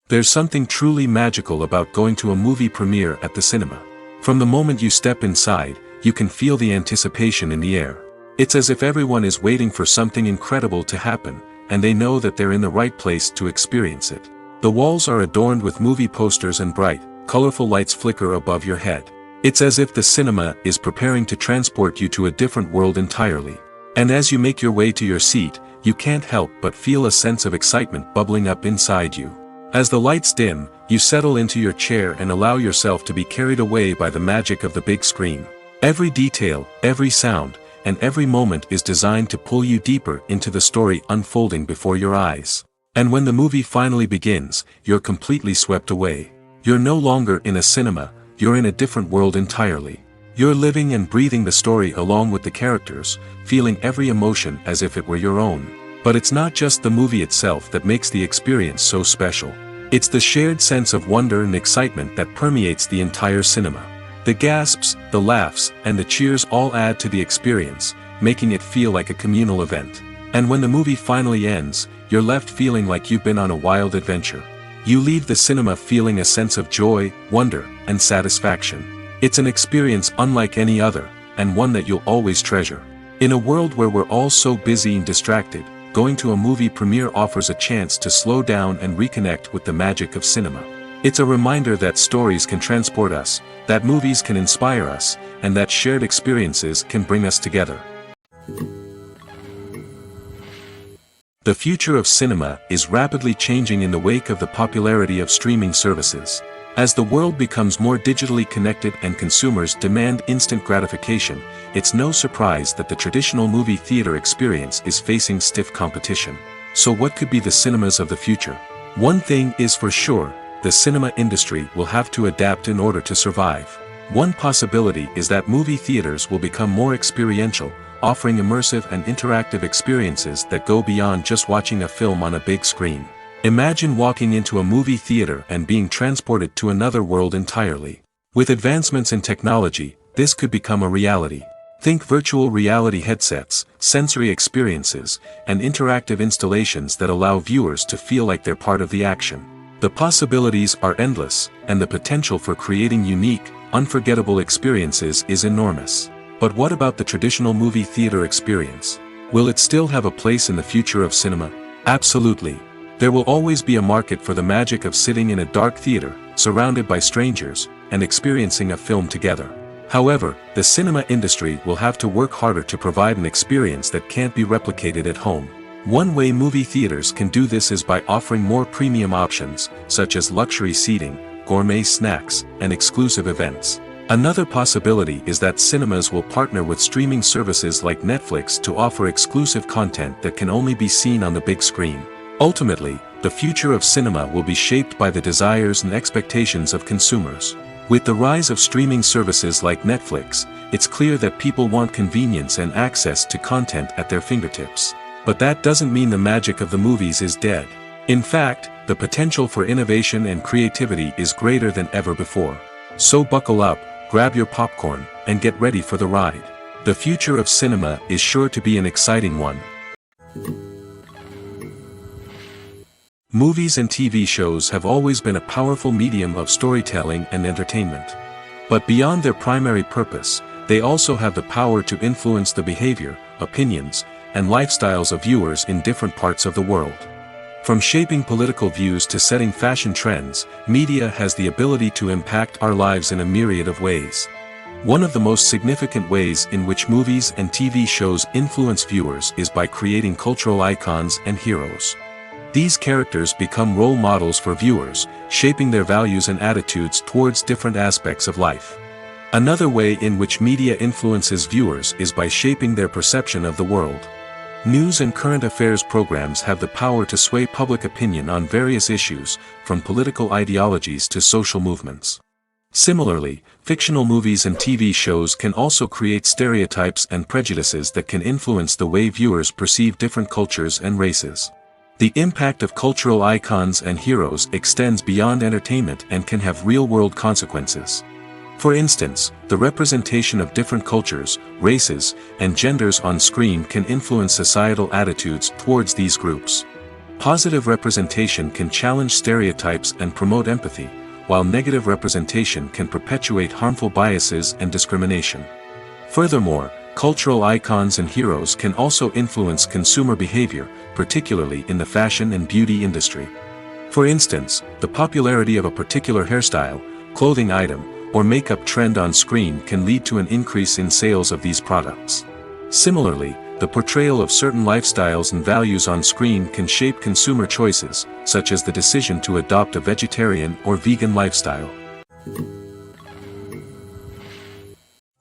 There's something truly magical about going to a movie premiere at the cinema. From the moment you step inside, you can feel the anticipation in the air. It's as if everyone is waiting for something incredible to happen, and they know that they're in the right place to experience it. The walls are adorned with movie posters and bright, colorful lights flicker above your head. It's as if the cinema is preparing to transport you to a different world entirely. And as you make your way to your seat, you can't help but feel a sense of excitement bubbling up inside you. As the lights dim, you settle into your chair and allow yourself to be carried away by the magic of the big screen. Every detail, every sound, and every moment is designed to pull you deeper into the story unfolding before your eyes. And when the movie finally begins, you're completely swept away. You're no longer in a cinema, you're in a different world entirely. You're living and breathing the story along with the characters, feeling every emotion as if it were your own. But it's not just the movie itself that makes the experience so special. It's the shared sense of wonder and excitement that permeates the entire cinema. The gasps, the laughs, and the cheers all add to the experience, making it feel like a communal event. And when the movie finally ends, you're left feeling like you've been on a wild adventure. You leave the cinema feeling a sense of joy, wonder, and satisfaction. It's an experience unlike any other, and one that you'll always treasure. In a world where we're all so busy and distracted, going to a movie premiere offers a chance to slow down and reconnect with the magic of cinema. It's a reminder that stories can transport us, that movies can inspire us, and that shared experiences can bring us together. The future of cinema is rapidly changing in the wake of the popularity of streaming services. As the world becomes more digitally connected and consumers demand instant gratification, it's no surprise that the traditional movie theater experience is facing stiff competition. So what could be the cinemas of the future? One thing is for sure, the cinema industry will have to adapt in order to survive. One possibility is that movie theaters will become more experiential, offering immersive and interactive experiences that go beyond just watching a film on a big screen. Imagine walking into a movie theater and being transported to another world entirely. With advancements in technology, this could become a reality. Think virtual reality headsets, sensory experiences, and interactive installations that allow viewers to feel like they're part of the action. The possibilities are endless, and the potential for creating unique, unforgettable experiences is enormous. But what about the traditional movie theater experience? Will it still have a place in the future of cinema? Absolutely. There will always be a market for the magic of sitting in a dark theater, surrounded by strangers, and experiencing a film together. However, the cinema industry will have to work harder to provide an experience that can't be replicated at home. One way movie theaters can do this is by offering more premium options, such as luxury seating, gourmet snacks, and exclusive events. Another possibility is that cinemas will partner with streaming services like Netflix to offer exclusive content that can only be seen on the big screen. Ultimately, the future of cinema will be shaped by the desires and expectations of consumers. With the rise of streaming services like Netflix, it's clear that people want convenience and access to content at their fingertips. But that doesn't mean the magic of the movies is dead. In fact, the potential for innovation and creativity is greater than ever before. So buckle up, grab your popcorn, and get ready for the ride. The future of cinema is sure to be an exciting one. Movies and TV shows have always been a powerful medium of storytelling and entertainment. But beyond their primary purpose, they also have the power to influence the behavior, opinions, and lifestyles of viewers in different parts of the world. From shaping political views to setting fashion trends, media has the ability to impact our lives in a myriad of ways. One of the most significant ways in which movies and TV shows influence viewers is by creating cultural icons and heroes. These characters become role models for viewers, shaping their values and attitudes towards different aspects of life. Another way in which media influences viewers is by shaping their perception of the world. News and current affairs programs have the power to sway public opinion on various issues, from political ideologies to social movements. Similarly, fictional movies and TV shows can also create stereotypes and prejudices that can influence the way viewers perceive different cultures and races. The impact of cultural icons and heroes extends beyond entertainment and can have real-world consequences. For instance, the representation of different cultures, races, and genders on screen can influence societal attitudes towards these groups. Positive representation can challenge stereotypes and promote empathy, while negative representation can perpetuate harmful biases and discrimination. Furthermore, cultural icons and heroes can also influence consumer behavior, particularly in the fashion and beauty industry. For instance, the popularity of a particular hairstyle, clothing item, or makeup trend on screen can lead to an increase in sales of these products. Similarly, the portrayal of certain lifestyles and values on screen can shape consumer choices, such as the decision to adopt a vegetarian or vegan lifestyle.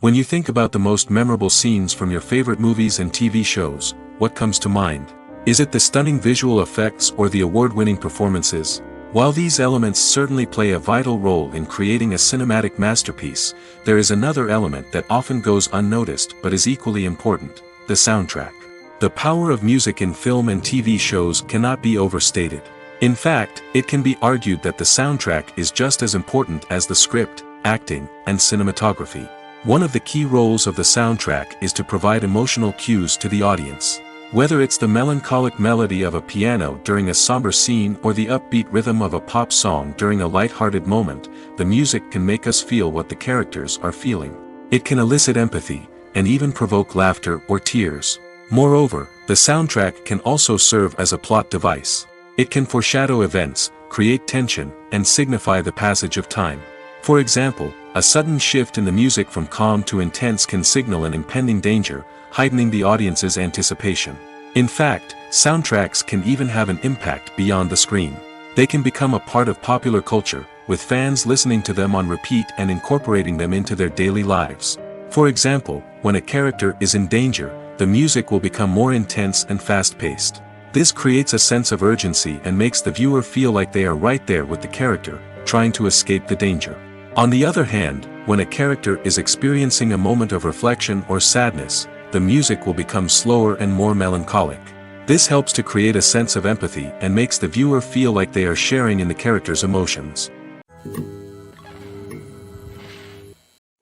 When you think about the most memorable scenes from your favorite movies and TV shows, what comes to mind? Is it the stunning visual effects or the award-winning performances? While these elements certainly play a vital role in creating a cinematic masterpiece, there is another element that often goes unnoticed but is equally important: the soundtrack. The power of music in film and TV shows cannot be overstated. In fact, it can be argued that the soundtrack is just as important as the script, acting, and cinematography. One of the key roles of the soundtrack is to provide emotional cues to the audience. Whether it's the melancholic melody of a piano during a somber scene or the upbeat rhythm of a pop song during a light-hearted moment, the music can make us feel what the characters are feeling. It can elicit empathy, and even provoke laughter or tears. Moreover, the soundtrack can also serve as a plot device. It can foreshadow events, create tension, and signify the passage of time. For example, a sudden shift in the music from calm to intense can signal an impending danger, heightening the audience's anticipation. In fact, soundtracks can even have an impact beyond the screen. They can become a part of popular culture, with fans listening to them on repeat and incorporating them into their daily lives. For example, when a character is in danger, the music will become more intense and fast-paced. This creates a sense of urgency and makes the viewer feel like they are right there with the character, trying to escape the danger. On the other hand, when a character is experiencing a moment of reflection or sadness, the music will become slower and more melancholic. This helps to create a sense of empathy and makes the viewer feel like they are sharing in the character's emotions.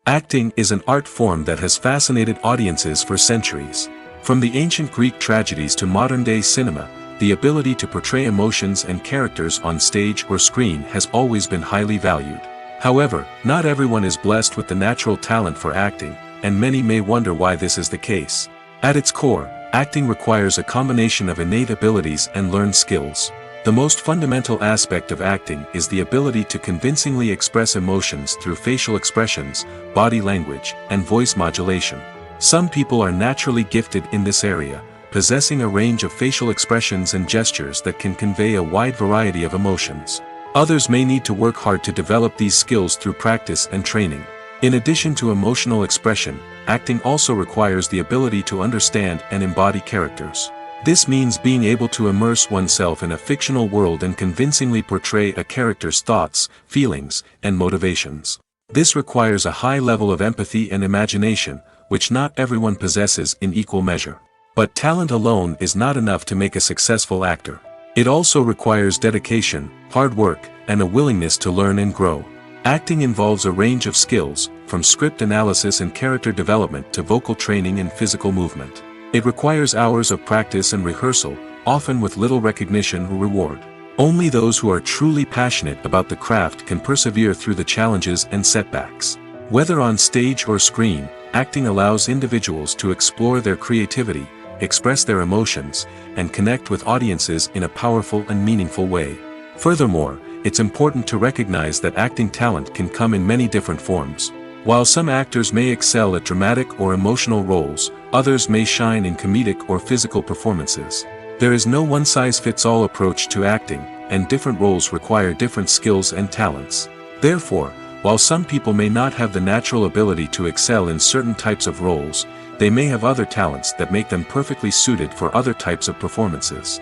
Acting is an art form that has fascinated audiences for centuries. From the ancient Greek tragedies to modern-day cinema, the ability to portray emotions and characters on stage or screen has always been highly valued. However, not everyone is blessed with the natural talent for acting, and many may wonder why this is the case. At its core, acting requires a combination of innate abilities and learned skills. The most fundamental aspect of acting is the ability to convincingly express emotions through facial expressions, body language, and voice modulation. Some people are naturally gifted in this area, possessing a range of facial expressions and gestures that can convey a wide variety of emotions. Others may need to work hard to develop these skills through practice and training. In addition to emotional expression, acting also requires the ability to understand and embody characters. This means being able to immerse oneself in a fictional world and convincingly portray a character's thoughts, feelings, and motivations. This requires a high level of empathy and imagination, which not everyone possesses in equal measure. But talent alone is not enough to make a successful actor. It also requires dedication, hard work, and a willingness to learn and grow. Acting involves a range of skills, from script analysis and character development to vocal training and physical movement. It requires hours of practice and rehearsal, often with little recognition or reward. Only those who are truly passionate about the craft can persevere through the challenges and setbacks. Whether on stage or screen, acting allows individuals to explore their creativity, express their emotions, and connect with audiences in a powerful and meaningful way. Furthermore, it's important to recognize that acting talent can come in many different forms. While some actors may excel at dramatic or emotional roles, others may shine in comedic or physical performances. There is no one-size-fits-all approach to acting, and different roles require different skills and talents. Therefore, while some people may not have the natural ability to excel in certain types of roles, they may have other talents that make them perfectly suited for other types of performances.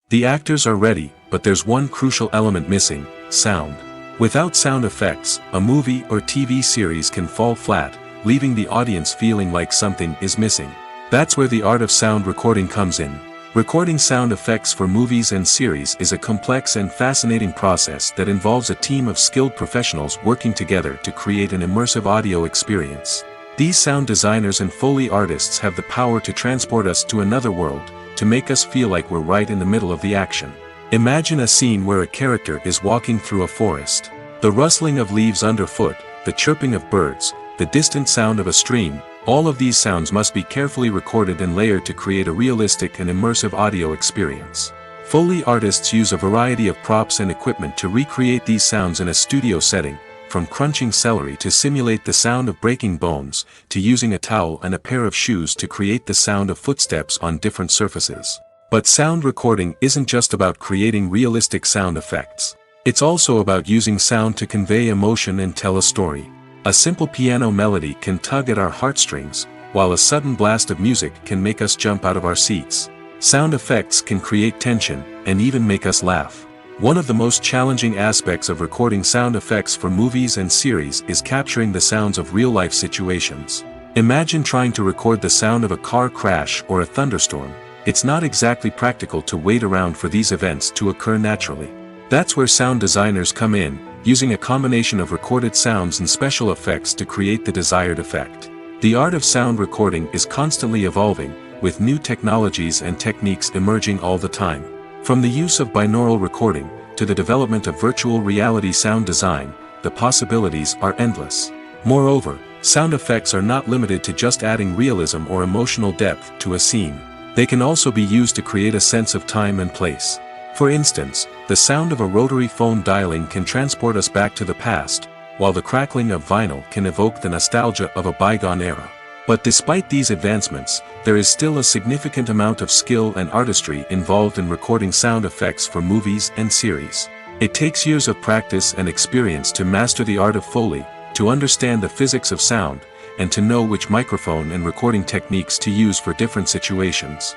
The actors are ready, but there's one crucial element missing: sound. Without sound effects, a movie or TV series can fall flat, leaving the audience feeling like something is missing. That's where the art of sound recording comes in. Recording sound effects for movies and series is a complex and fascinating process that involves a team of skilled professionals working together to create an immersive audio experience. These sound designers and Foley artists have the power to transport us to another world, to make us feel like we're right in the middle of the action. Imagine a scene where a character is walking through a forest. The rustling of leaves underfoot, the chirping of birds, the distant sound of a stream, all of these sounds must be carefully recorded and layered to create a realistic and immersive audio experience. Foley artists use a variety of props and equipment to recreate these sounds in a studio setting, from crunching celery to simulate the sound of breaking bones, to using a towel and a pair of shoes to create the sound of footsteps on different surfaces. But sound recording isn't just about creating realistic sound effects. It's also about using sound to convey emotion and tell a story. A simple piano melody can tug at our heartstrings, while a sudden blast of music can make us jump out of our seats. Sound effects can create tension, and even make us laugh. One of the most challenging aspects of recording sound effects for movies and series is capturing the sounds of real-life situations. Imagine trying to record the sound of a car crash or a thunderstorm. It's not exactly practical to wait around for these events to occur naturally. That's where sound designers come in, using a combination of recorded sounds and special effects to create the desired effect. The art of sound recording is constantly evolving, with new technologies and techniques emerging all the time. From the use of binaural recording, to the development of virtual reality sound design, the possibilities are endless. Moreover, sound effects are not limited to just adding realism or emotional depth to a scene. They can also be used to create a sense of time and place. For instance, the sound of a rotary phone dialing can transport us back to the past, while the crackling of vinyl can evoke the nostalgia of a bygone era. But despite these advancements, there is still a significant amount of skill and artistry involved in recording sound effects for movies and series. It takes years of practice and experience to master the art of Foley, to understand the physics of sound, and to know which microphone and recording techniques to use for different situations.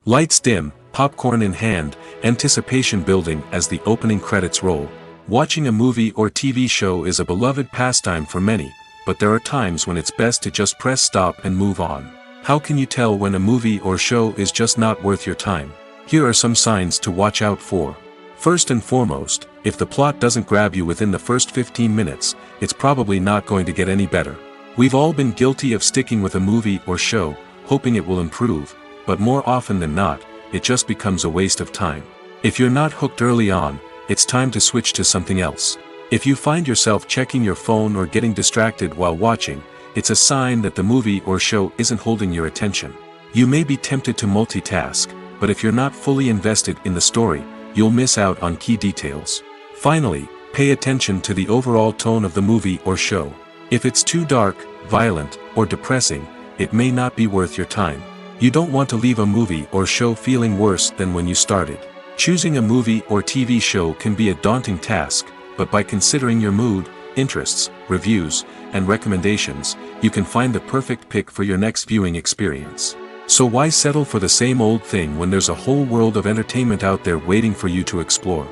Lights dim, popcorn in hand, anticipation building as the opening credits roll. Watching a movie or TV show is a beloved pastime for many, but there are times when it's best to just press stop and move on. How can you tell when a movie or show is just not worth your time? Here are some signs to watch out for. First and foremost, if the plot doesn't grab you within the first 15 minutes, it's probably not going to get any better. We've all been guilty of sticking with a movie or show, hoping it will improve, but more often than not, it just becomes a waste of time. If you're not hooked early on, it's time to switch to something else. If you find yourself checking your phone or getting distracted while watching, it's a sign that the movie or show isn't holding your attention. You may be tempted to multitask, but if you're not fully invested in the story, you'll miss out on key details. Finally, pay attention to the overall tone of the movie or show. If it's too dark, violent, or depressing, it may not be worth your time. You don't want to leave a movie or show feeling worse than when you started. Choosing a movie or TV show can be a daunting task, but by considering your mood, interests, reviews, and recommendations, you can find the perfect pick for your next viewing experience. So why settle for the same old thing when there's a whole world of entertainment out there waiting for you to explore?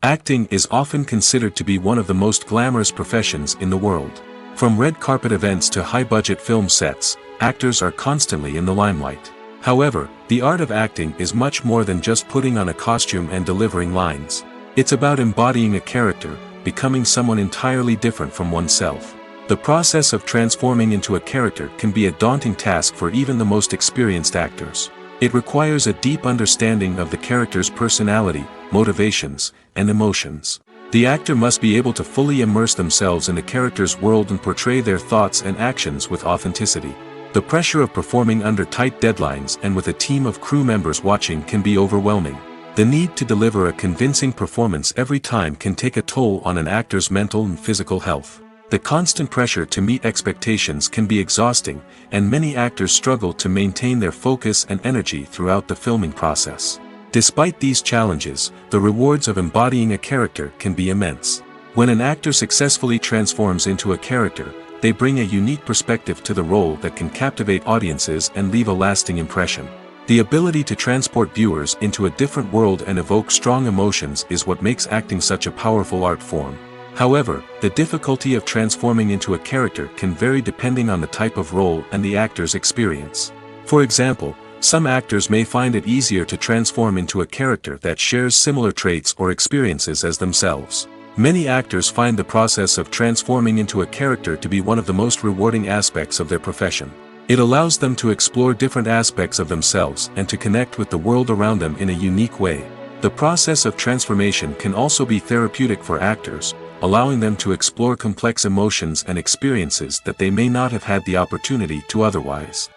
Acting is often considered to be one of the most glamorous professions in the world. From red carpet events to high-budget film sets, actors are constantly in the limelight. However, the art of acting is much more than just putting on a costume and delivering lines. It's about embodying a character, becoming someone entirely different from oneself. The process of transforming into a character can be a daunting task for even the most experienced actors. It requires a deep understanding of the character's personality, motivations, and emotions. The actor must be able to fully immerse themselves in the character's world and portray their thoughts and actions with authenticity. The pressure of performing under tight deadlines and with a team of crew members watching can be overwhelming. The need to deliver a convincing performance every time can take a toll on an actor's mental and physical health. The constant pressure to meet expectations can be exhausting, and many actors struggle to maintain their focus and energy throughout the filming process. Despite these challenges, the rewards of embodying a character can be immense. When an actor successfully transforms into a character, they bring a unique perspective to the role that can captivate audiences and leave a lasting impression. The ability to transport viewers into a different world and evoke strong emotions is what makes acting such a powerful art form. However, the difficulty of transforming into a character can vary depending on the type of role and the actor's experience. For example, some actors may find it easier to transform into a character that shares similar traits or experiences as themselves. Many actors find the process of transforming into a character to be one of the most rewarding aspects of their profession. It allows them to explore different aspects of themselves and to connect with the world around them in a unique way. The process of transformation can also be therapeutic for actors, allowing them to explore complex emotions and experiences that they may not have had the opportunity to otherwise.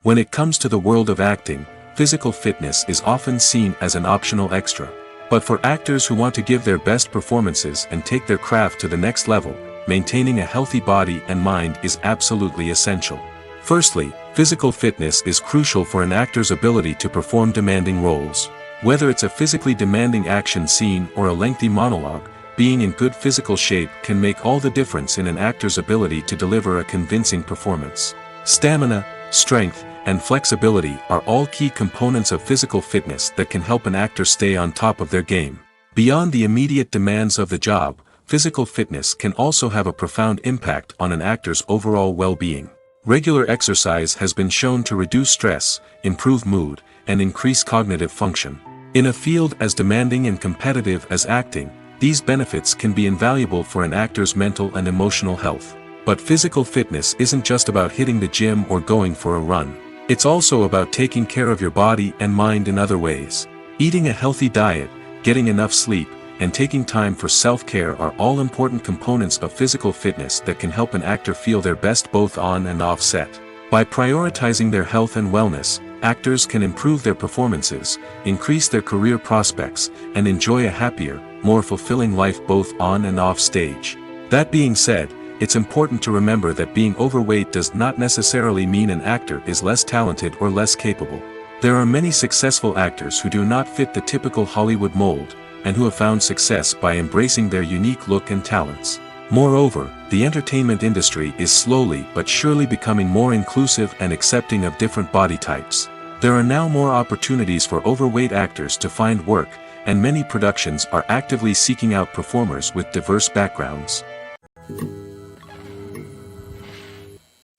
When it comes to the world of acting, physical fitness is often seen as an optional extra. But for actors who want to give their best performances and take their craft to the next level, maintaining a healthy body and mind is absolutely essential. Firstly, physical fitness is crucial for an actor's ability to perform demanding roles. Whether it's a physically demanding action scene or a lengthy monologue, being in good physical shape can make all the difference in an actor's ability to deliver a convincing performance. Stamina, strength, and flexibility are all key components of physical fitness that can help an actor stay on top of their game. Beyond the immediate demands of the job, physical fitness can also have a profound impact on an actor's overall well-being. Regular exercise has been shown to reduce stress, improve mood, and increase cognitive function. In a field as demanding and competitive as acting, these benefits can be invaluable for an actor's mental and emotional health. But physical fitness isn't just about hitting the gym or going for a run. It's also about taking care of your body and mind in other ways. Eating a healthy diet, getting enough sleep, and taking time for self-care are all important components of physical fitness that can help an actor feel their best both on and off set. By prioritizing their health and wellness, actors can improve their performances, increase their career prospects, and enjoy a happier, more fulfilling life both on and off stage. That being said, it's important to remember that being overweight does not necessarily mean an actor is less talented or less capable. There are many successful actors who do not fit the typical Hollywood mold, and who have found success by embracing their unique look and talents. Moreover, the entertainment industry is slowly but surely becoming more inclusive and accepting of different body types. There are now more opportunities for overweight actors to find work, and many productions are actively seeking out performers with diverse backgrounds.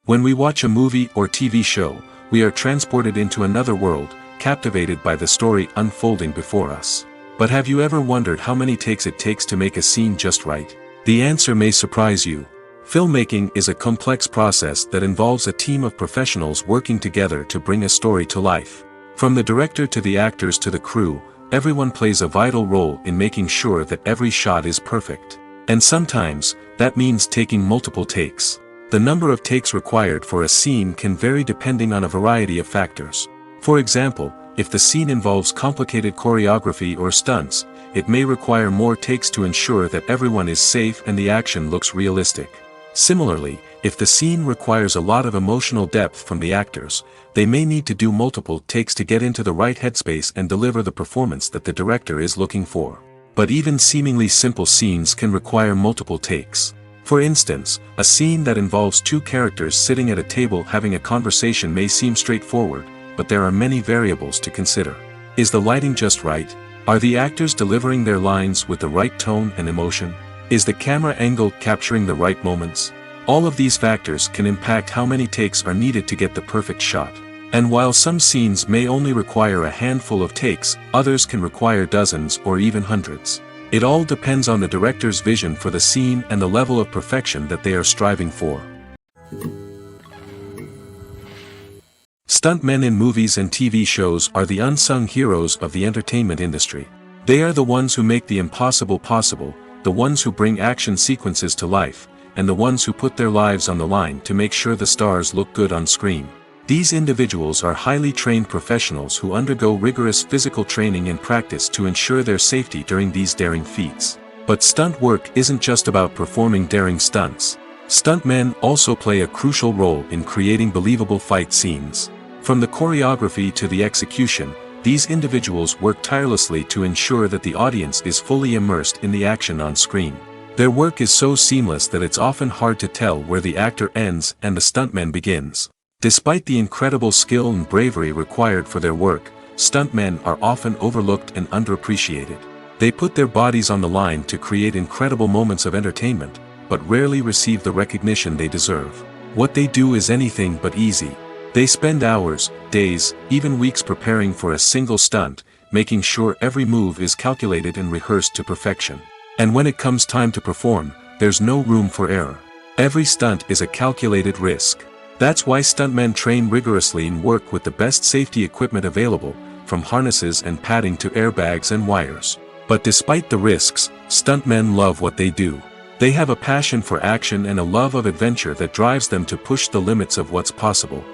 When we watch a movie or TV show, we are transported into another world, captivated by the story unfolding before us. But have you ever wondered how many takes it takes to make a scene just right? The answer may surprise you. Filmmaking is a complex process that involves a team of professionals working together to bring a story to life. From the director to the actors to the crew, everyone plays a vital role in making sure that every shot is perfect. And sometimes, that means taking multiple takes. The number of takes required for a scene can vary depending on a variety of factors. For example, if the scene involves complicated choreography or stunts, it may require more takes to ensure that everyone is safe and the action looks realistic. Similarly, if the scene requires a lot of emotional depth from the actors, they may need to do multiple takes to get into the right headspace and deliver the performance that the director is looking for. But even seemingly simple scenes can require multiple takes. For instance, a scene that involves two characters sitting at a table having a conversation may seem straightforward, but there are many variables to consider. Is the lighting just right? Are the actors delivering their lines with the right tone and emotion? Is the camera angle capturing the right moments? All of these factors can impact how many takes are needed to get the perfect shot. And while some scenes may only require a handful of takes, others can require dozens or even hundreds. It all depends on the director's vision for the scene and the level of perfection that they are striving for. Stuntmen in movies and TV shows are the unsung heroes of the entertainment industry. They are the ones who make the impossible possible, the ones who bring action sequences to life, and the ones who put their lives on the line to make sure the stars look good on screen. These individuals are highly trained professionals who undergo rigorous physical training and practice to ensure their safety during these daring feats. But stunt work isn't just about performing daring stunts. Stuntmen also play a crucial role in creating believable fight scenes. From the choreography to the execution, these individuals work tirelessly to ensure that the audience is fully immersed in the action on screen. Their work is so seamless that it's often hard to tell where the actor ends and the stuntman begins. Despite the incredible skill and bravery required for their work, stuntmen are often overlooked and underappreciated. They put their bodies on the line to create incredible moments of entertainment, but rarely receive the recognition they deserve. What they do is anything but easy. They spend hours, days, even weeks preparing for a single stunt, making sure every move is calculated and rehearsed to perfection. And when it comes time to perform, there's no room for error. Every stunt is a calculated risk. That's why stuntmen train rigorously and work with the best safety equipment available, from harnesses and padding to airbags and wires. But despite the risks, stuntmen love what they do. They have a passion for action and a love of adventure that drives them to push the limits of what's possible.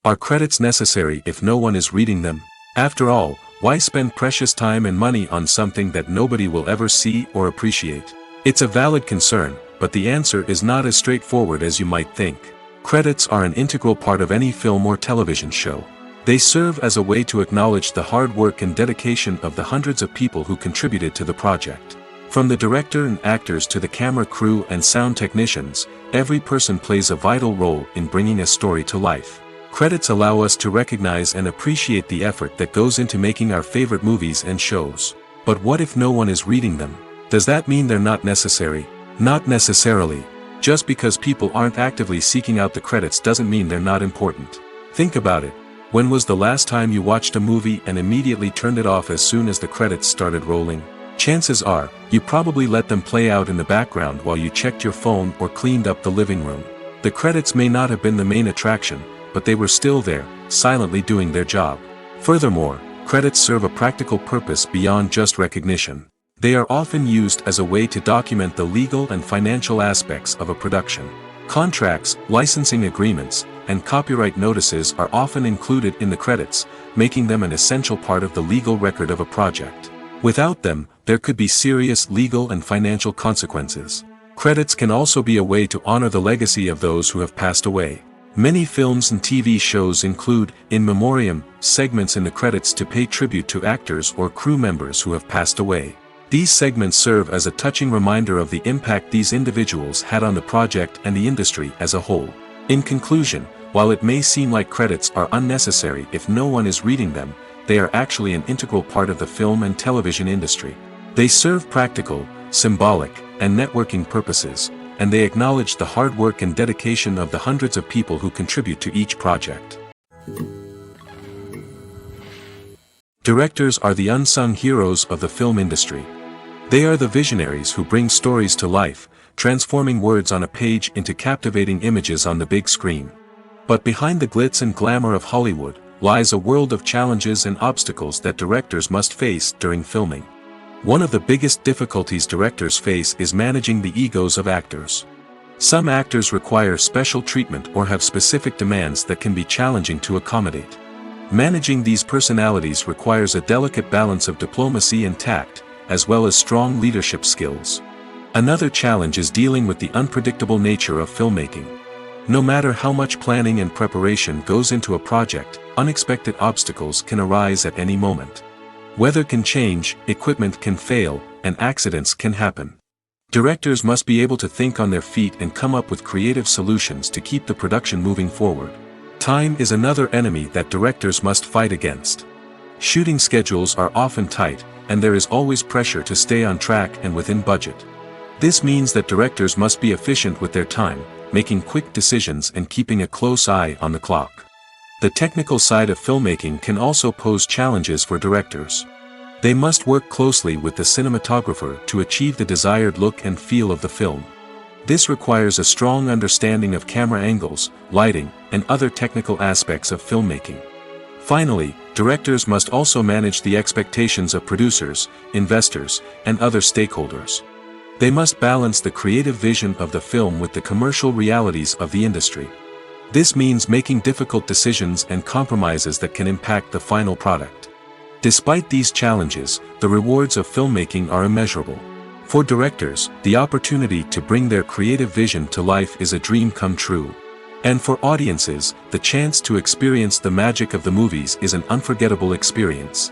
Are credits necessary if no one is reading them? After all, why spend precious time and money on something that nobody will ever see or appreciate? It's a valid concern, but the answer is not as straightforward as you might think. Credits are an integral part of any film or television show. They serve as a way to acknowledge the hard work and dedication of the hundreds of people who contributed to the project. From the director and actors to the camera crew and sound technicians, every person plays a vital role in bringing a story to life. Credits allow us to recognize and appreciate the effort that goes into making our favorite movies and shows. But what if no one is reading them? Does that mean they're not necessary? Not necessarily. Just because people aren't actively seeking out the credits doesn't mean they're not important. Think about it. When was the last time you watched a movie and immediately turned it off as soon as the credits started rolling? Chances are, you probably let them play out in the background while you checked your phone or cleaned up the living room. The credits may not have been the main attraction, but they were still there, silently doing their job. Furthermore, credits serve a practical purpose beyond just recognition. They are often used as a way to document the legal and financial aspects of a production. Contracts, licensing agreements, and copyright notices are often included in the credits, making them an essential part of the legal record of a project. Without them, there could be serious legal and financial consequences. Credits can also be a way to honor the legacy of those who have passed away. Many films and TV shows include, in memoriam, segments in the credits to pay tribute to actors or crew members who have passed away. These segments serve as a touching reminder of the impact these individuals had on the project and the industry as a whole. In conclusion, while it may seem like credits are unnecessary if no one is reading them, they are actually an integral part of the film and television industry. They serve practical, symbolic, and networking purposes, and they acknowledge the hard work and dedication of the hundreds of people who contribute to each project. Directors are the unsung heroes of the film industry. They are the visionaries who bring stories to life, transforming words on a page into captivating images on the big screen. But behind the glitz and glamour of Hollywood, lies a world of challenges and obstacles that directors must face during filming. One of the biggest difficulties directors face is managing the egos of actors. Some actors require special treatment or have specific demands that can be challenging to accommodate. Managing these personalities requires a delicate balance of diplomacy and tact, as well as strong leadership skills. Another challenge is dealing with the unpredictable nature of filmmaking. No matter how much planning and preparation goes into a project, unexpected obstacles can arise at any moment. Weather can change, equipment can fail, and accidents can happen. Directors must be able to think on their feet and come up with creative solutions to keep the production moving forward. Time is another enemy that directors must fight against. Shooting schedules are often tight, and there is always pressure to stay on track and within budget. This means that directors must be efficient with their time, making quick decisions and keeping a close eye on the clock. The technical side of filmmaking can also pose challenges for directors. They must work closely with the cinematographer to achieve the desired look and feel of the film. This requires a strong understanding of camera angles, lighting, and other technical aspects of filmmaking. Finally, directors must also manage the expectations of producers, investors, and other stakeholders. They must balance the creative vision of the film with the commercial realities of the industry. This means making difficult decisions and compromises that can impact the final product. Despite these challenges, the rewards of filmmaking are immeasurable. For directors, the opportunity to bring their creative vision to life is a dream come true. And for audiences, the chance to experience the magic of the movies is an unforgettable experience.